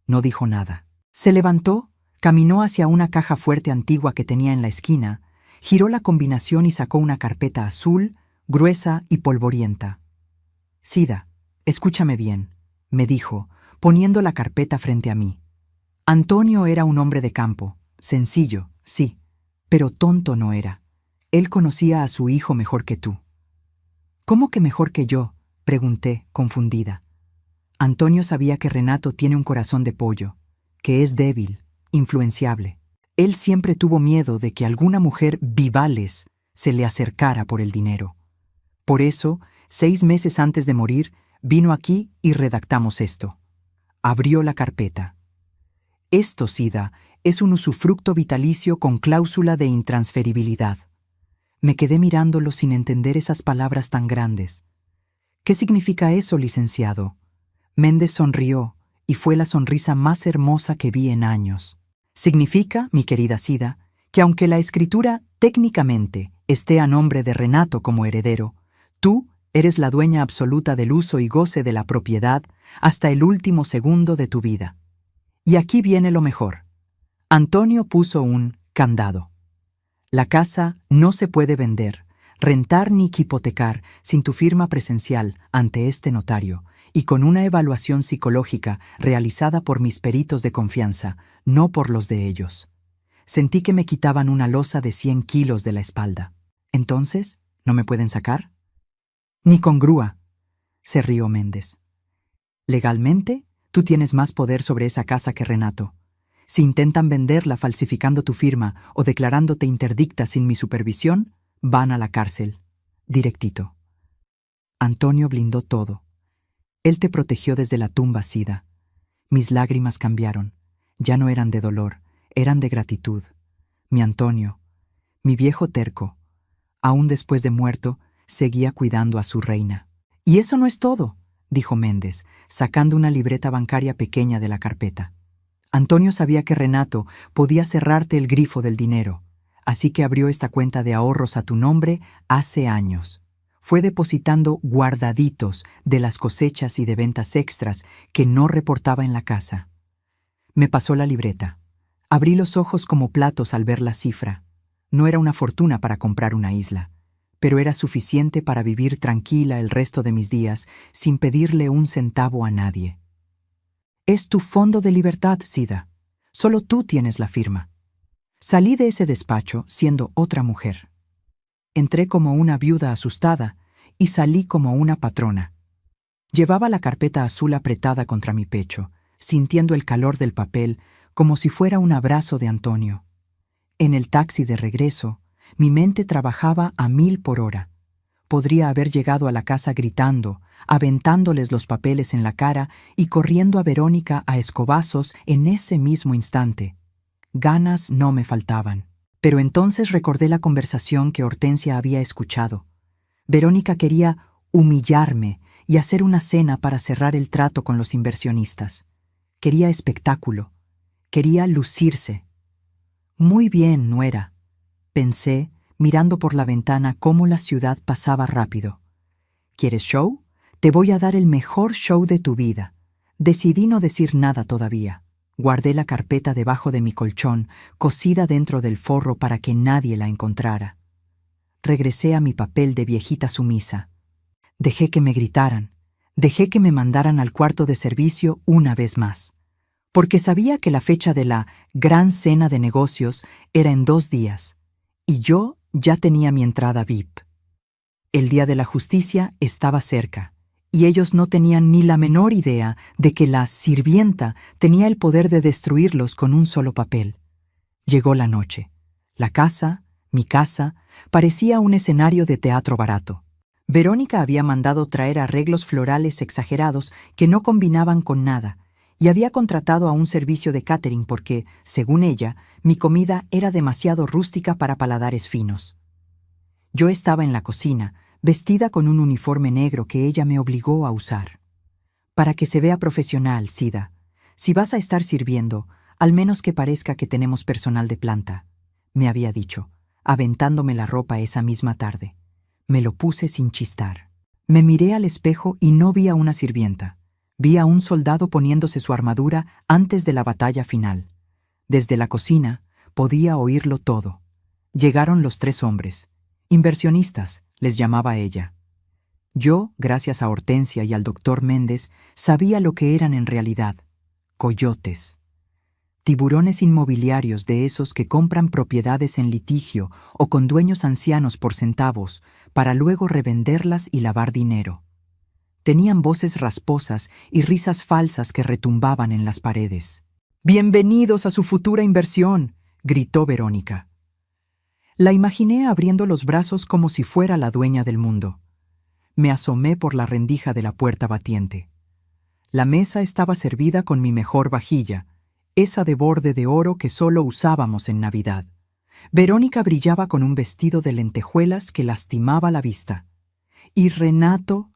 No dijo nada. Se levantó, caminó hacia una caja fuerte antigua que tenía en la esquina, giró la combinación y sacó una carpeta azul, gruesa y polvorienta. «Sida, escúchame bien», me dijo, poniendo la carpeta frente a mí. Antonio era un hombre de campo, sencillo, sí, pero tonto no era. Él conocía a su hijo mejor que tú. «¿Cómo que mejor que yo?», pregunté, confundida. Antonio sabía que Renato tiene un corazón de pollo, que es débil, influenciable. Él siempre tuvo miedo de que alguna mujer vivales se le acercara por el dinero. Por eso, 6 meses antes de morir, vino aquí y redactamos esto. Abrió la carpeta. «Esto, Sida, es un usufructo vitalicio con cláusula de intransferibilidad». Me quedé mirándolo sin entender esas palabras tan grandes. «¿Qué significa eso, licenciado?». Méndez sonrió, y fue la sonrisa más hermosa que vi en años. «Significa, mi querida Sida, que aunque la escritura técnicamente esté a nombre de Renato como heredero, tú eres la dueña absoluta del uso y goce de la propiedad hasta el último segundo de tu vida. Y aquí viene lo mejor». Antonio puso un candado. «La casa no se puede vender, rentar ni hipotecar sin tu firma presencial ante este notario y con una evaluación psicológica realizada por mis peritos de confianza, no por los de ellos». Sentí que me quitaban una losa de 100 kilos de la espalda. «¿Entonces, no me pueden sacar?». «Ni con grúa», se rió Méndez. «Legalmente, tú tienes más poder sobre esa casa que Renato. Si intentan venderla falsificando tu firma o declarándote interdicta sin mi supervisión, van a la cárcel. Directito». Antonio blindó todo. Él te protegió desde la tumba, Sida. Mis lágrimas cambiaron. Ya no eran de dolor, eran de gratitud. Mi Antonio, mi viejo terco, aún después de muerto, seguía cuidando a su reina. «Y eso no es todo», dijo Méndez, sacando una libreta bancaria pequeña de la carpeta. Antonio sabía que Renato podía cerrarte el grifo del dinero, así que abrió esta cuenta de ahorros a tu nombre hace años. Fue depositando guardaditos de las cosechas y de ventas extras que no reportaba en la casa. Me pasó la libreta. Abrí los ojos como platos al ver la cifra. No era una fortuna para comprar una isla, pero era suficiente para vivir tranquila el resto de mis días sin pedirle un centavo a nadie. Es tu fondo de libertad, Sida. Solo tú tienes la firma. Salí de ese despacho siendo otra mujer. Entré como una viuda asustada y salí como una patrona. Llevaba la carpeta azul apretada contra mi pecho, sintiendo el calor del papel como si fuera un abrazo de Antonio. En el taxi de regreso, mi mente trabajaba a 1000 por hora. Podría haber llegado a la casa gritando, aventándoles los papeles en la cara y corriendo a Verónica a escobazos en ese mismo instante. Ganas no me faltaban. Pero entonces recordé la conversación que Hortensia había escuchado. Verónica quería humillarme y hacer una cena para cerrar el trato con los inversionistas. Quería espectáculo. Quería lucirse. Muy bien, nuera, pensé, mirando por la ventana cómo la ciudad pasaba rápido. ¿Quieres show? Te voy a dar el mejor show de tu vida. Decidí no decir nada todavía. Guardé la carpeta debajo de mi colchón, cosida dentro del forro para que nadie la encontrara. Regresé a mi papel de viejita sumisa. Dejé que me gritaran. Dejé que me mandaran al cuarto de servicio una vez más. Porque sabía que la fecha de la gran cena de negocios era en 2 días. Y yo ya tenía mi entrada VIP. El día de la justicia estaba cerca. Y ellos no tenían ni la menor idea de que la sirvienta tenía el poder de destruirlos con un solo papel. Llegó la noche. La casa, mi casa, parecía un escenario de teatro barato. Verónica había mandado traer arreglos florales exagerados que no combinaban con nada, y había contratado a un servicio de catering porque, según ella, mi comida era demasiado rústica para paladares finos. Yo estaba en la cocina, vestida con un uniforme negro que ella me obligó a usar. Para que se vea profesional, Sida. Si vas a estar sirviendo, al menos que parezca que tenemos personal de planta, me había dicho, aventándome la ropa esa misma tarde. Me lo puse sin chistar. Me miré al espejo y no vi a una sirvienta. Vi a un soldado poniéndose su armadura antes de la batalla final. Desde la cocina podía oírlo todo. Llegaron los 3 hombres. Inversionistas, les llamaba ella. Yo, gracias a Hortensia y al doctor Méndez, sabía lo que eran en realidad. Coyotes. Tiburones inmobiliarios de esos que compran propiedades en litigio o con dueños ancianos por centavos para luego revenderlas y lavar dinero. Tenían voces rasposas y risas falsas que retumbaban en las paredes. «¡Bienvenidos a su futura inversión!», gritó Verónica. La imaginé abriendo los brazos como si fuera la dueña del mundo. Me asomé por la rendija de la puerta batiente. La mesa estaba servida con mi mejor vajilla, esa de borde de oro que solo usábamos en Navidad. Verónica brillaba con un vestido de lentejuelas que lastimaba la vista. Y Renato...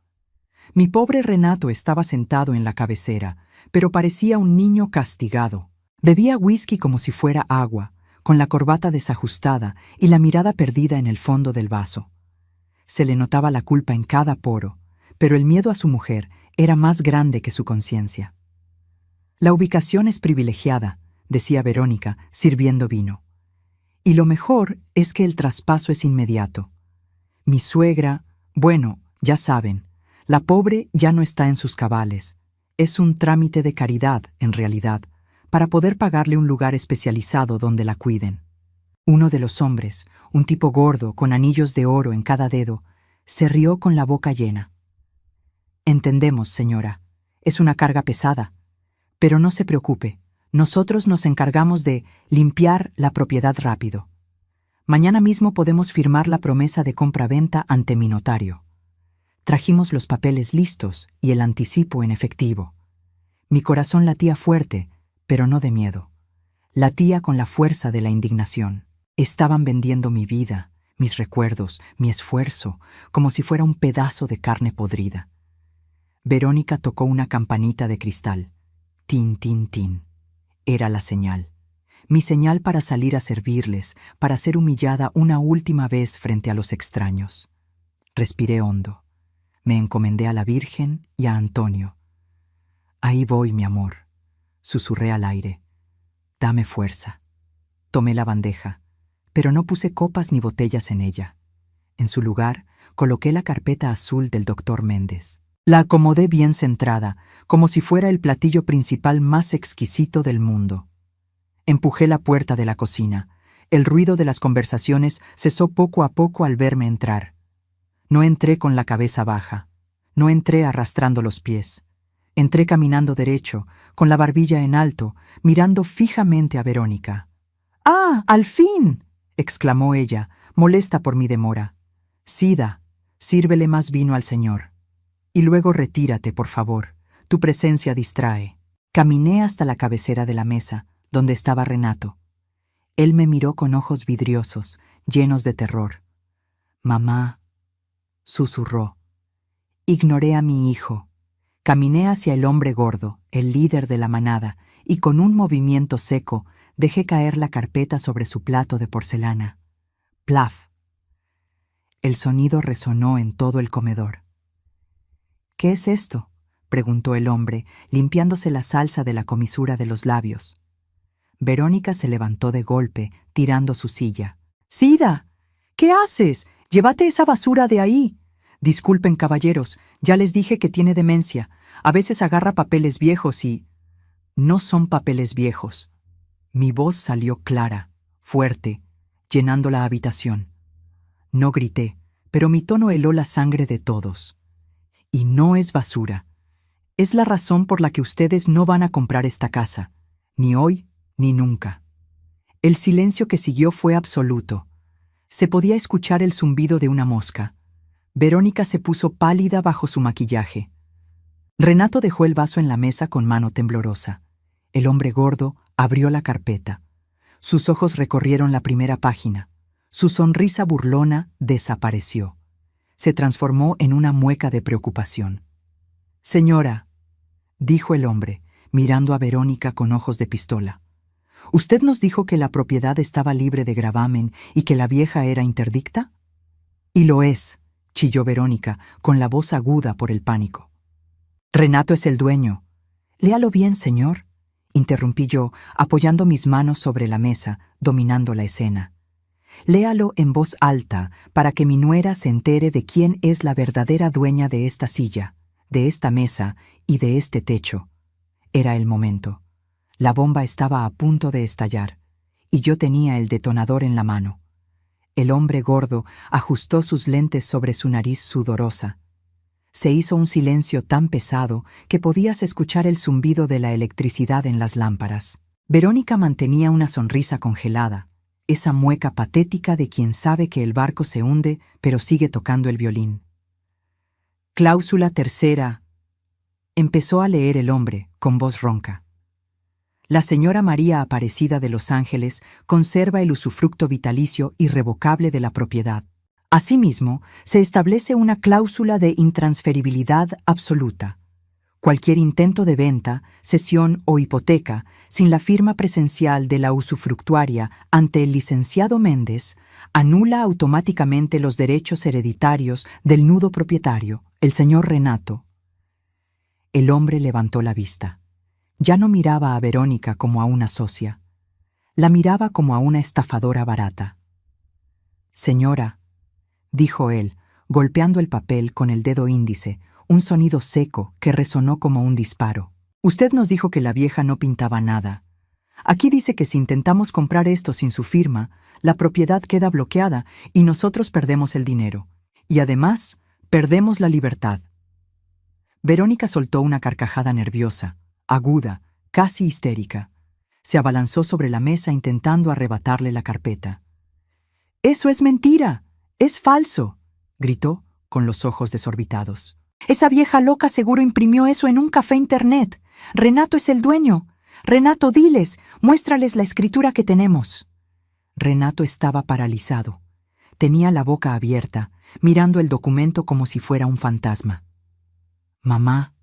Mi pobre Renato estaba sentado en la cabecera, pero parecía un niño castigado. Bebía whisky como si fuera agua, con la corbata desajustada y la mirada perdida en el fondo del vaso. Se le notaba la culpa en cada poro, pero el miedo a su mujer era más grande que su conciencia. «La ubicación es privilegiada», decía Verónica, sirviendo vino. «Y lo mejor es que el traspaso es inmediato. Mi suegra, bueno, ya saben, la pobre ya no está en sus cabales. Es un trámite de caridad, en realidad, para poder pagarle un lugar especializado donde la cuiden». Uno de los hombres, un tipo gordo con anillos de oro en cada dedo, se rió con la boca llena. «Entendemos, señora. Es una carga pesada. Pero no se preocupe, nosotros nos encargamos de limpiar la propiedad rápido. Mañana mismo podemos firmar la promesa de compra-venta ante mi notario. Trajimos los papeles listos y el anticipo en efectivo. Mi corazón latía fuerte, pero no de miedo. Latía con la fuerza de la indignación. Estaban vendiendo mi vida, mis recuerdos, mi esfuerzo, como si fuera un pedazo de carne podrida. Verónica tocó una campanita de cristal. Tin, tin, tin. Era la señal. Mi señal para salir a servirles, para ser humillada una última vez frente a los extraños. Respiré hondo. Me encomendé a la Virgen y a Antonio. Ahí voy, mi amor, susurré al aire. Dame fuerza. Tomé la bandeja, pero no puse copas ni botellas en ella. En su lugar, coloqué la carpeta azul del doctor Méndez. La acomodé bien centrada, como si fuera el platillo principal más exquisito del mundo. Empujé la puerta de la cocina. El ruido de las conversaciones cesó poco a poco al verme entrar. No entré con la cabeza baja. No entré arrastrando los pies. Entré caminando derecho, con la barbilla en alto, mirando fijamente a Verónica. «¡Ah, al fin!», exclamó ella, molesta por mi demora. «Sida, sírvele más vino al señor. Y luego retírate, por favor. Tu presencia distrae». Caminé hasta la cabecera de la mesa, donde estaba Renato. Él me miró con ojos vidriosos, llenos de terror. «Mamá», susurró. Ignoré a mi hijo. Caminé hacia el hombre gordo, el líder de la manada, y con un movimiento seco dejé caer la carpeta sobre su plato de porcelana. ¡Plaf! El sonido resonó en todo el comedor. «¿Qué es esto?», preguntó el hombre, limpiándose la salsa de la comisura de los labios. Verónica se levantó de golpe, tirando su silla. «¡Sida! ¿Qué haces? Llévate esa basura de ahí». «Disculpen, caballeros, ya les dije que tiene demencia. A veces agarra papeles viejos y...». «No son papeles viejos». Mi voz salió clara, fuerte, llenando la habitación. No grité, pero mi tono heló la sangre de todos. «Y no es basura. Es la razón por la que ustedes no van a comprar esta casa, ni hoy ni nunca». El silencio que siguió fue absoluto. Se podía escuchar el zumbido de una mosca. Verónica se puso pálida bajo su maquillaje. Renato dejó el vaso en la mesa con mano temblorosa. El hombre gordo abrió la carpeta. Sus ojos recorrieron la primera página. Su sonrisa burlona desapareció. Se transformó en una mueca de preocupación. «Señora», dijo el hombre, mirando a Verónica con ojos de pistola, «¿usted nos dijo que la propiedad estaba libre de gravamen y que la vieja era interdicta?» «Y lo es», chilló Verónica, con la voz aguda por el pánico. «Renato es el dueño». «Léalo bien, señor», interrumpí yo, apoyando mis manos sobre la mesa, dominando la escena. «Léalo en voz alta para que mi nuera se entere de quién es la verdadera dueña de esta silla, de esta mesa y de este techo». Era el momento. La bomba estaba a punto de estallar, y yo tenía el detonador en la mano. El hombre gordo ajustó sus lentes sobre su nariz sudorosa. Se hizo un silencio tan pesado que podías escuchar el zumbido de la electricidad en las lámparas. Verónica mantenía una sonrisa congelada, esa mueca patética de quien sabe que el barco se hunde, pero sigue tocando el violín. «Cláusula tercera», empezó a leer el hombre, con voz ronca. «La señora María Aparecida de Los Ángeles conserva el usufructo vitalicio irrevocable de la propiedad. Asimismo, se establece una cláusula de intransferibilidad absoluta. Cualquier intento de venta, cesión o hipoteca, sin la firma presencial de la usufructuaria ante el licenciado Méndez, anula automáticamente los derechos hereditarios del nudo propietario, el señor Renato». El hombre levantó la vista. Ya no miraba a Verónica como a una socia. La miraba como a una estafadora barata. «Señora», dijo él, golpeando el papel con el dedo índice, un sonido seco que resonó como un disparo. «Usted nos dijo que la vieja no pintaba nada. Aquí dice que si intentamos comprar esto sin su firma, la propiedad queda bloqueada y nosotros perdemos el dinero. Y además, perdemos la libertad». Verónica soltó una carcajada nerviosa, aguda, casi histérica. Se abalanzó sobre la mesa intentando arrebatarle la carpeta. «¡Eso es mentira! ¡Es falso!», gritó, con los ojos desorbitados. «Esa vieja loca seguro imprimió eso en un café internet. Renato es el dueño. Renato, diles, muéstrales la escritura que tenemos». Renato estaba paralizado. Tenía la boca abierta, mirando el documento como si fuera un fantasma. «Mamá»,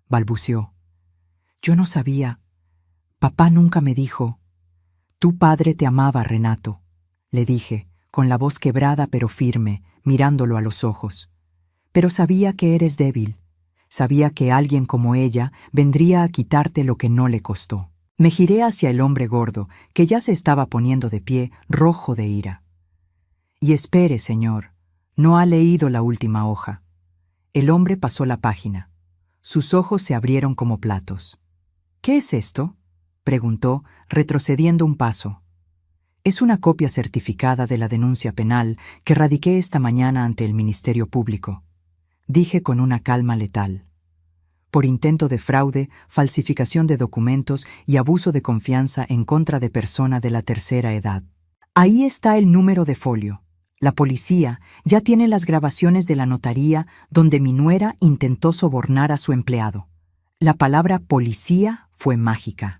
balbuceó. «Yo no sabía. Papá nunca me dijo. Tu padre te amaba, Renato, le dije, con la voz quebrada pero firme, mirándolo a los ojos. Pero sabía que eres débil. Sabía que alguien como ella vendría a quitarte lo que no le costó. Me giré hacia el hombre gordo, que ya se estaba poniendo de pie, rojo de ira. Y espere, señor, no ha leído la última hoja. El hombre pasó la página. Sus ojos se abrieron como platos. ¿Qué es esto?, preguntó, retrocediendo un paso. Es una copia certificada de la denuncia penal que radiqué esta mañana ante el Ministerio Público, dije con una calma letal. Por intento de fraude, falsificación de documentos y abuso de confianza en contra de persona de la tercera edad. Ahí está el número de folio. La policía ya tiene las grabaciones de la notaría donde mi nuera intentó sobornar a su empleado. La palabra policía fue mágica.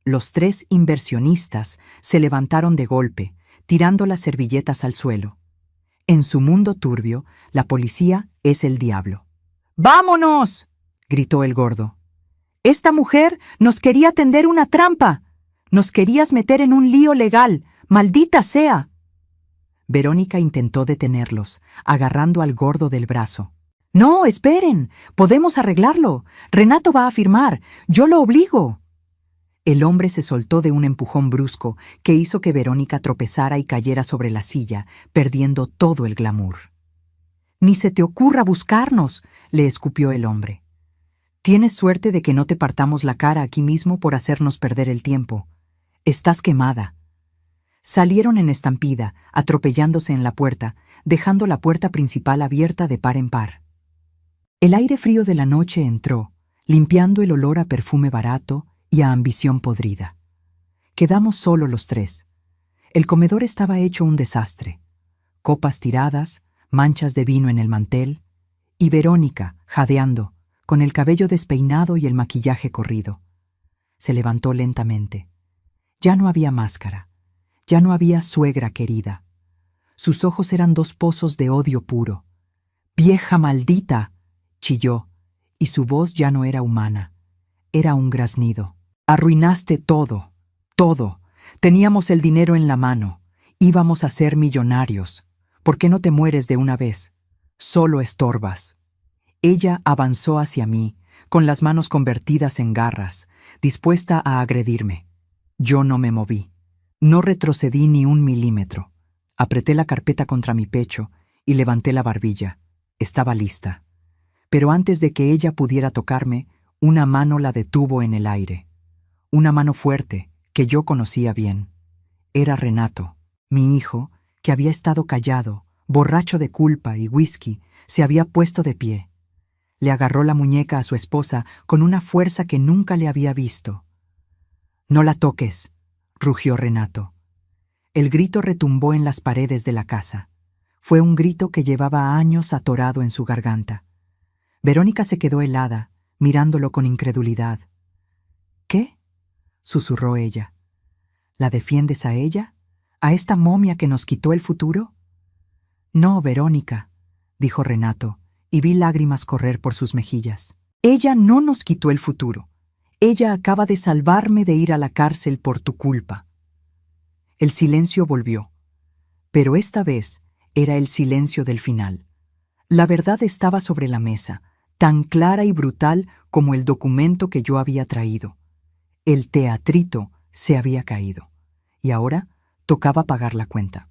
Los 3 inversionistas se levantaron de golpe, tirando las servilletas al suelo. En su mundo turbio, la policía es el diablo. ¡Vámonos!, gritó el gordo. Esta mujer nos quería tender una trampa. Nos querías meter en un lío legal. ¡Maldita sea! Verónica intentó detenerlos, agarrando al gordo del brazo. No, esperen. Podemos arreglarlo. Renato va a firmar. Yo lo obligo. El hombre se soltó de un empujón brusco que hizo que Verónica tropezara y cayera sobre la silla, perdiendo todo el glamour. Ni se te ocurra buscarnos, le escupió el hombre. Tienes suerte de que no te partamos la cara aquí mismo por hacernos perder el tiempo. Estás quemada. Salieron en estampida, atropellándose en la puerta, dejando la puerta principal abierta de par en par. El aire frío de la noche entró, limpiando el olor a perfume barato y a ambición podrida. Quedamos solo los 3. El comedor estaba hecho un desastre. Copas tiradas, manchas de vino en el mantel, y Verónica, jadeando, con el cabello despeinado y el maquillaje corrido. Se levantó lentamente. Ya no había máscara. Ya no había suegra querida. Sus ojos eran 2 pozos de odio puro. «¡Vieja maldita!», chilló, y su voz ya no era humana. Era un graznido. «Arruinaste todo, todo. Teníamos el dinero en la mano. Íbamos a ser millonarios. ¿Por qué no te mueres de una vez? Solo estorbas». Ella avanzó hacia mí, con las manos convertidas en garras, dispuesta a agredirme. Yo no me moví. No retrocedí ni 1 milímetro. Apreté la carpeta contra mi pecho y levanté la barbilla. Estaba lista. Pero antes de que ella pudiera tocarme, una mano la detuvo en el aire. Una mano fuerte, que yo conocía bien. Era Renato, mi hijo, que había estado callado, borracho de culpa y whisky, se había puesto de pie. Le agarró la muñeca a su esposa con una fuerza que nunca le había visto. «No la toques», rugió Renato. El grito retumbó en las paredes de la casa. Fue un grito que llevaba años atorado en su garganta. Verónica se quedó helada, mirándolo con incredulidad. «¿Qué?», susurró ella. «¿La defiendes a ella? ¿A esta momia que nos quitó el futuro?» «No, Verónica», dijo Renato, y vi lágrimas correr por sus mejillas. «Ella no nos quitó el futuro. Ella acaba de salvarme de ir a la cárcel por tu culpa». El silencio volvió, pero esta vez era el silencio del final. La verdad estaba sobre la mesa, tan clara y brutal como el documento que yo había traído. El teatrito se había caído, y ahora tocaba pagar la cuenta.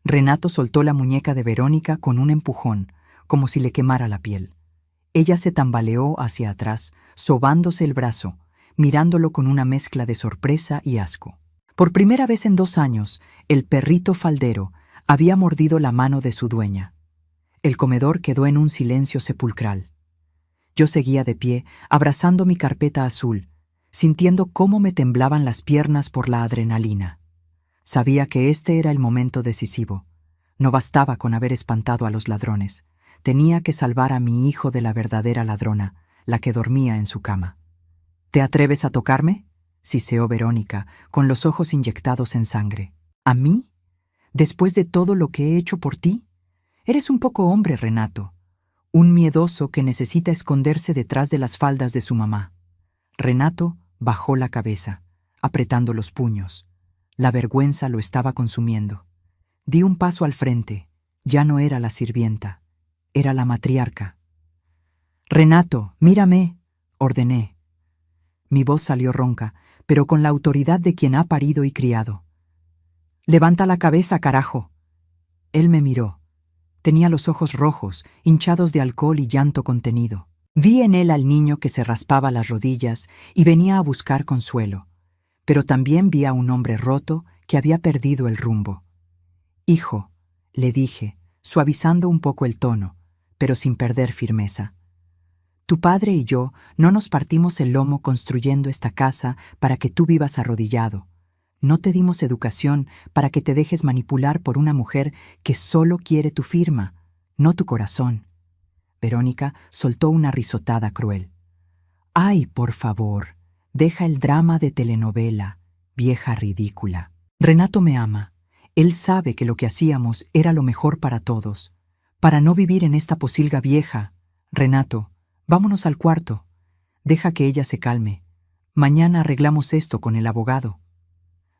Renato soltó la muñeca de Verónica con un empujón, como si le quemara la piel. Ella se tambaleó hacia atrás, sobándose el brazo, mirándolo con una mezcla de sorpresa y asco. Por primera vez en 2 años, el perrito faldero había mordido la mano de su dueña. El comedor quedó en un silencio sepulcral. Yo seguía de pie, abrazando mi carpeta azul, sintiendo cómo me temblaban las piernas por la adrenalina. Sabía que este era el momento decisivo. No bastaba con haber espantado a los ladrones. Tenía que salvar a mi hijo de la verdadera ladrona, la que dormía en su cama. «¿Te atreves a tocarme?», siseó Verónica, con los ojos inyectados en sangre. «¿A mí? ¿Después de todo lo que he hecho por ti? Eres un poco hombre, Renato. Un miedoso que necesita esconderse detrás de las faldas de su mamá». Renato bajó la cabeza, apretando los puños. La vergüenza lo estaba consumiendo. Di un paso al frente. Ya no era la sirvienta, era la matriarca. «Renato, mírame», ordené. Mi voz salió ronca, pero con la autoridad de quien ha parido y criado. «Levanta la cabeza, carajo». Él me miró. Tenía los ojos rojos, hinchados de alcohol y llanto contenido. Vi en él al niño que se raspaba las rodillas y venía a buscar consuelo, pero también vi a un hombre roto que había perdido el rumbo. «Hijo», le dije, suavizando un poco el tono, pero sin perder firmeza. «Tu padre y yo no nos partimos el lomo construyendo esta casa para que tú vivas arrodillado. No te dimos educación para que te dejes manipular por una mujer que solo quiere tu firma, no tu corazón». Verónica soltó una risotada cruel. «Ay, por favor, deja el drama de telenovela, vieja ridícula. Renato me ama. Él sabe que lo que hacíamos era lo mejor para todos. Para no vivir en esta posilga vieja. Renato, vámonos al cuarto. Deja que ella se calme. Mañana arreglamos esto con el abogado».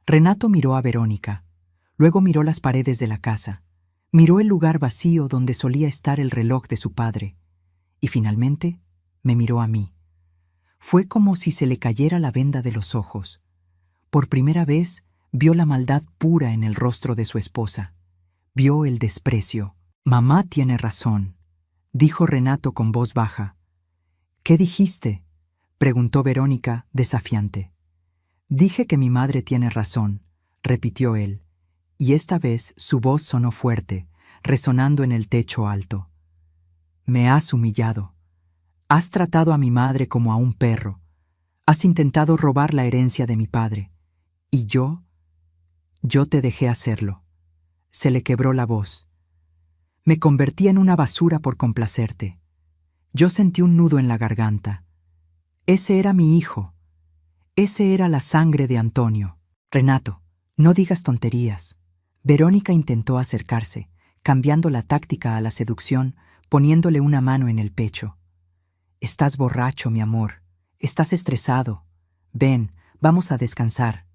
Renato miró a Verónica. Luego miró las paredes de la casa. Miró el lugar vacío donde solía estar el reloj de su padre. Y finalmente me miró a mí. Fue como si se le cayera la venda de los ojos. Por primera vez vio la maldad pura en el rostro de su esposa. Vio el desprecio. «Mamá tiene razón», dijo Renato con voz baja. «¿Qué dijiste?», preguntó Verónica, desafiante. «Dije que mi madre tiene razón», repitió él, y esta vez su voz sonó fuerte, resonando en el techo alto. «Me has humillado. Has tratado a mi madre como a un perro. Has intentado robar la herencia de mi padre. Y yo te dejé hacerlo». Se le quebró la voz. «Me convertí en una basura por complacerte. Yo sentí un nudo en la garganta. Ese era mi hijo. Ese era la sangre de Antonio. Renato, no digas tonterías». Verónica intentó acercarse, cambiando la táctica a la seducción, poniéndole una mano en el pecho. «Estás borracho, mi amor. Estás estresado. Ven, vamos a descansar».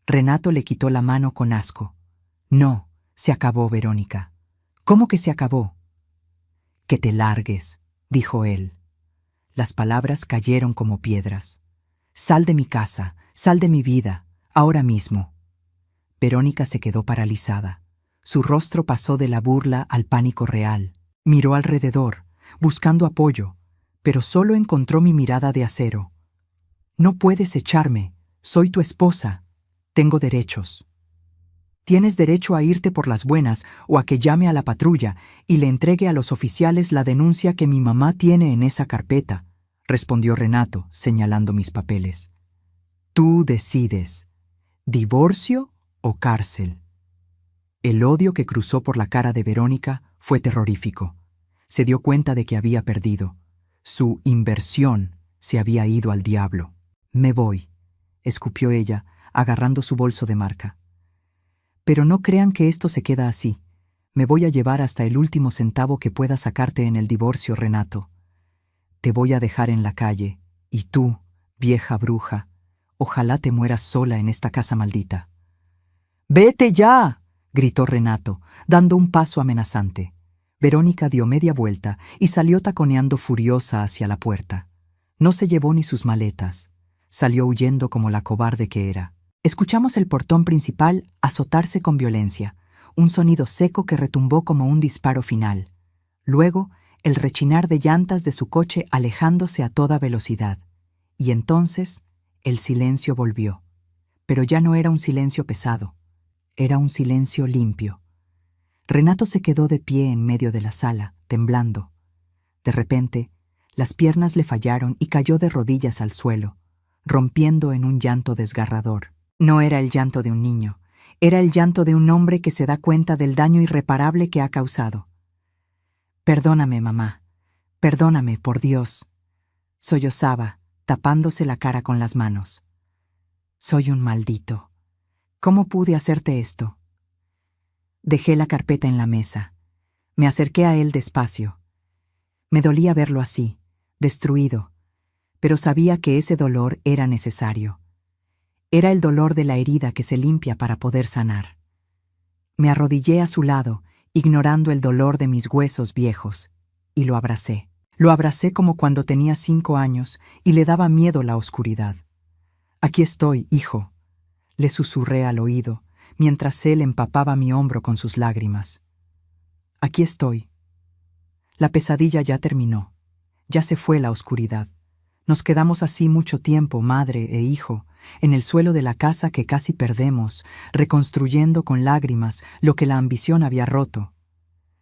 Renato le quitó la mano con asco. «No, se acabó, Verónica». «¿Cómo que se acabó?». «Que te largues», dijo él. Las palabras cayeron como piedras. «Sal de mi casa, sal de mi vida, ahora mismo». Verónica se quedó paralizada. Su rostro pasó de la burla al pánico real. Miró alrededor, buscando apoyo, pero solo encontró mi mirada de acero. «No puedes echarme. Soy tu esposa. Tengo derechos». «Tienes derecho a irte por las buenas o a que llame a la patrulla y le entregue a los oficiales la denuncia que mi mamá tiene en esa carpeta», respondió Renato, señalando mis papeles. «Tú decides. ¿Divorcio o cárcel?». El odio que cruzó por la cara de Verónica fue terrorífico. Se dio cuenta de que había perdido. Su inversión se había ido al diablo. «Me voy», escupió ella, agarrando su bolso de marca. «Pero no crean que esto se queda así. Me voy a llevar hasta el último centavo que pueda sacarte en el divorcio, Renato. Te voy a dejar en la calle, y tú, vieja bruja, ojalá te mueras sola en esta casa maldita». «¡Vete ya!», gritó Renato, dando un paso amenazante. Verónica dio media vuelta y salió taconeando furiosa hacia la puerta. No se llevó ni sus maletas. Salió huyendo como la cobarde que era. Escuchamos el portón principal azotarse con violencia, un sonido seco que retumbó como un disparo final. Luego, el rechinar de llantas de su coche alejándose a toda velocidad. Y entonces, el silencio volvió. Pero ya no era un silencio pesado. Era un silencio limpio. Renato se quedó de pie en medio de la sala, temblando. De repente, las piernas le fallaron y cayó de rodillas al suelo, rompiendo en un llanto desgarrador. No era el llanto de un niño, era el llanto de un hombre que se da cuenta del daño irreparable que ha causado. «Perdóname, mamá. Perdóname, por Dios», sollozaba, tapándose la cara con las manos. «Soy un maldito. ¿Cómo pude hacerte esto?». Dejé la carpeta en la mesa. Me acerqué a él despacio. Me dolía verlo así, destruido, pero sabía que ese dolor era necesario. Era el dolor de la herida que se limpia para poder sanar. Me arrodillé a su lado, ignorando el dolor de mis huesos viejos, y lo abracé. Lo abracé como cuando tenía 5 años y le daba miedo la oscuridad. «Aquí estoy, hijo», le susurré al oído, mientras él empapaba mi hombro con sus lágrimas. «Aquí estoy». La pesadilla ya terminó. Ya se fue la oscuridad. Nos quedamos así mucho tiempo, madre e hijo, en el suelo de la casa que casi perdemos, reconstruyendo con lágrimas lo que la ambición había roto.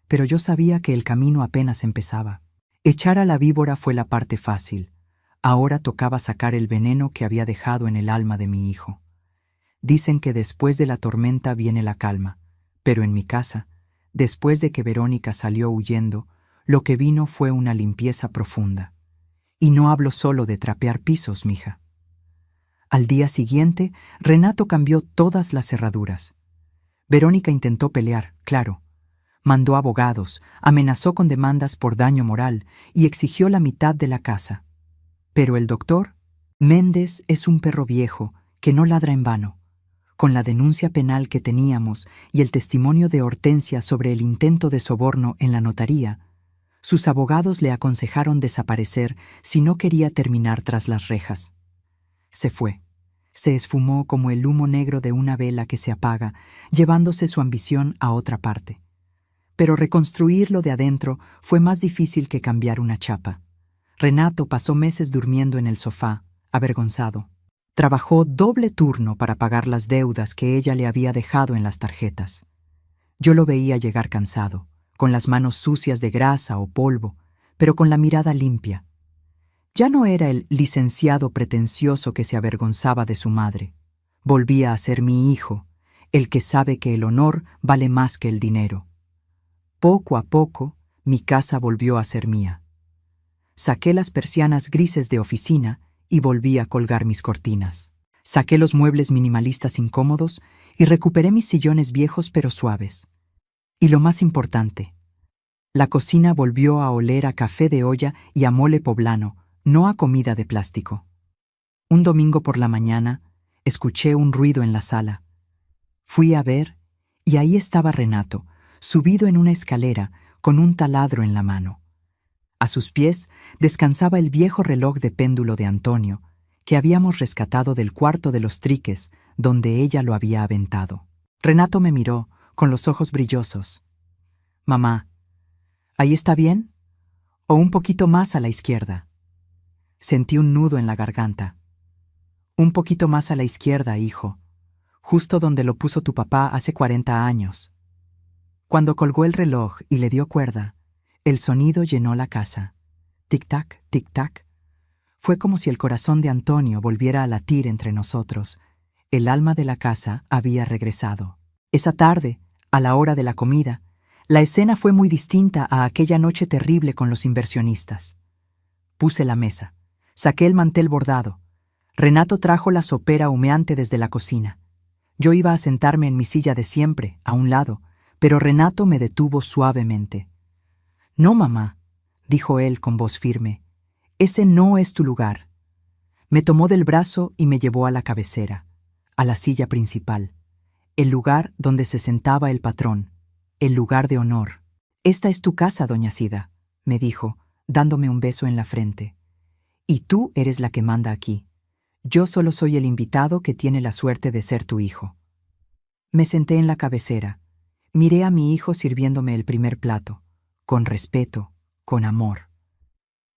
Pero yo sabía que el camino apenas empezaba. Echar a la víbora fue la parte fácil. Ahora tocaba sacar el veneno que había dejado en el alma de mi hijo. Dicen que después de la tormenta viene la calma, pero en mi casa, después de que Verónica salió huyendo, lo que vino fue una limpieza profunda. Y no hablo solo de trapear pisos, mija. Al día siguiente, Renato cambió todas las cerraduras. Verónica intentó pelear, claro. Mandó abogados, amenazó con demandas por daño moral y exigió la mitad de la casa. Pero el doctor Méndez es un perro viejo que no ladra en vano. Con la denuncia penal que teníamos y el testimonio de Hortensia sobre el intento de soborno en la notaría, sus abogados le aconsejaron desaparecer si no quería terminar tras las rejas. Se fue. Se esfumó como el humo negro de una vela que se apaga, llevándose su ambición a otra parte. Pero reconstruirlo de adentro fue más difícil que cambiar una chapa. Renato pasó meses durmiendo en el sofá, avergonzado. Trabajó doble turno para pagar las deudas que ella le había dejado en las tarjetas. Yo lo veía llegar cansado, con las manos sucias de grasa o polvo, pero con la mirada limpia. Ya no era el licenciado pretencioso que se avergonzaba de su madre. Volvía a ser mi hijo, el que sabe que el honor vale más que el dinero. Poco a poco, mi casa volvió a ser mía. Saqué las persianas grises de oficina y volví a colgar mis cortinas. Saqué los muebles minimalistas incómodos y recuperé mis sillones viejos pero suaves. Y lo más importante, la cocina volvió a oler a café de olla y a mole poblano, no a comida de plástico. Un domingo por la mañana, escuché un ruido en la sala. Fui a ver, y ahí estaba Renato, subido en una escalera, con un taladro en la mano. A sus pies descansaba el viejo reloj de péndulo de Antonio, que habíamos rescatado del cuarto de los triques, donde ella lo había aventado. Renato me miró, con los ojos brillosos. «Mamá, ¿ahí está bien? ¿O un poquito más a la izquierda?» Sentí un nudo en la garganta. «Un poquito más a la izquierda, hijo, justo donde lo puso tu papá hace 40 años. Cuando colgó el reloj y le dio cuerda, el sonido llenó la casa. Tic-tac, tic-tac. Fue como si el corazón de Antonio volviera a latir entre nosotros. El alma de la casa había regresado. Esa tarde, a la hora de la comida, la escena fue muy distinta a aquella noche terrible con los inversionistas. Puse la mesa. Saqué el mantel bordado. Renato trajo la sopera humeante desde la cocina. Yo iba a sentarme en mi silla de siempre, a un lado, pero Renato me detuvo suavemente. «No, mamá», dijo él con voz firme, «ese no es tu lugar». Me tomó del brazo y me llevó a la cabecera, a la silla principal, el lugar donde se sentaba el patrón, el lugar de honor. «Esta es tu casa, doña Sida», me dijo, dándome un beso en la frente. «Y tú eres la que manda aquí. Yo solo soy el invitado que tiene la suerte de ser tu hijo». Me senté en la cabecera. Miré a mi hijo sirviéndome el primer plato, con respeto, con amor.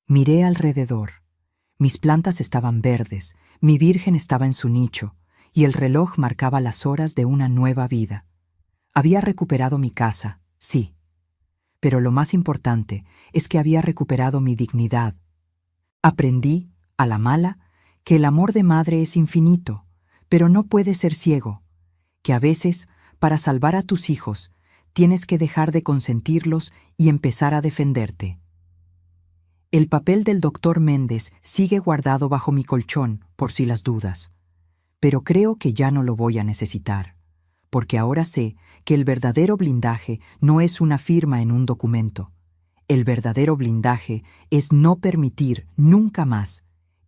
Miré alrededor. Mis plantas estaban verdes, mi virgen estaba en su nicho, y el reloj marcaba las horas de una nueva vida. Había recuperado mi casa, sí. Pero lo más importante es que había recuperado mi dignidad. Aprendí, a la mala, que el amor de madre es infinito, pero no puede ser ciego, que a veces, para salvar a tus hijos, tienes que dejar de consentirlos y empezar a defenderte. El papel del doctor Méndez sigue guardado bajo mi colchón, por si las dudas, pero creo que ya no lo voy a necesitar, porque ahora sé que el verdadero blindaje no es una firma en un documento. El verdadero blindaje es no permitir nunca más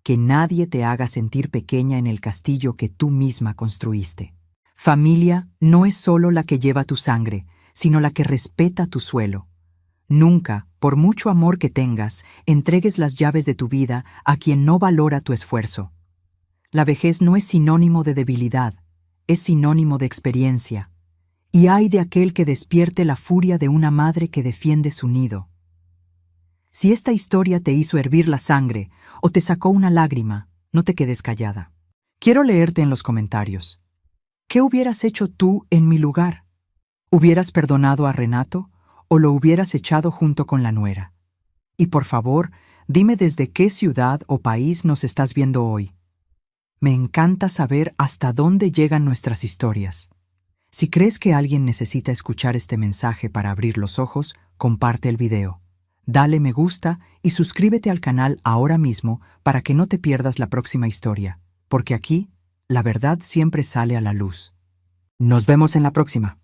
que nadie te haga sentir pequeña en el castillo que tú misma construiste. Familia no es solo la que lleva tu sangre, sino la que respeta tu suelo. Nunca, por mucho amor que tengas, entregues las llaves de tu vida a quien no valora tu esfuerzo. La vejez no es sinónimo de debilidad, es sinónimo de experiencia. Y ay de aquel que despierte la furia de una madre que defiende su nido. Si esta historia te hizo hervir la sangre o te sacó una lágrima, no te quedes callada. Quiero leerte en los comentarios. ¿Qué hubieras hecho tú en mi lugar? ¿Hubieras perdonado a Renato o lo hubieras echado junto con la nuera? Y por favor, dime desde qué ciudad o país nos estás viendo hoy. Me encanta saber hasta dónde llegan nuestras historias. Si crees que alguien necesita escuchar este mensaje para abrir los ojos, comparte el video. Dale me gusta y suscríbete al canal ahora mismo para que no te pierdas la próxima historia, porque aquí la verdad siempre sale a la luz. Nos vemos en la próxima.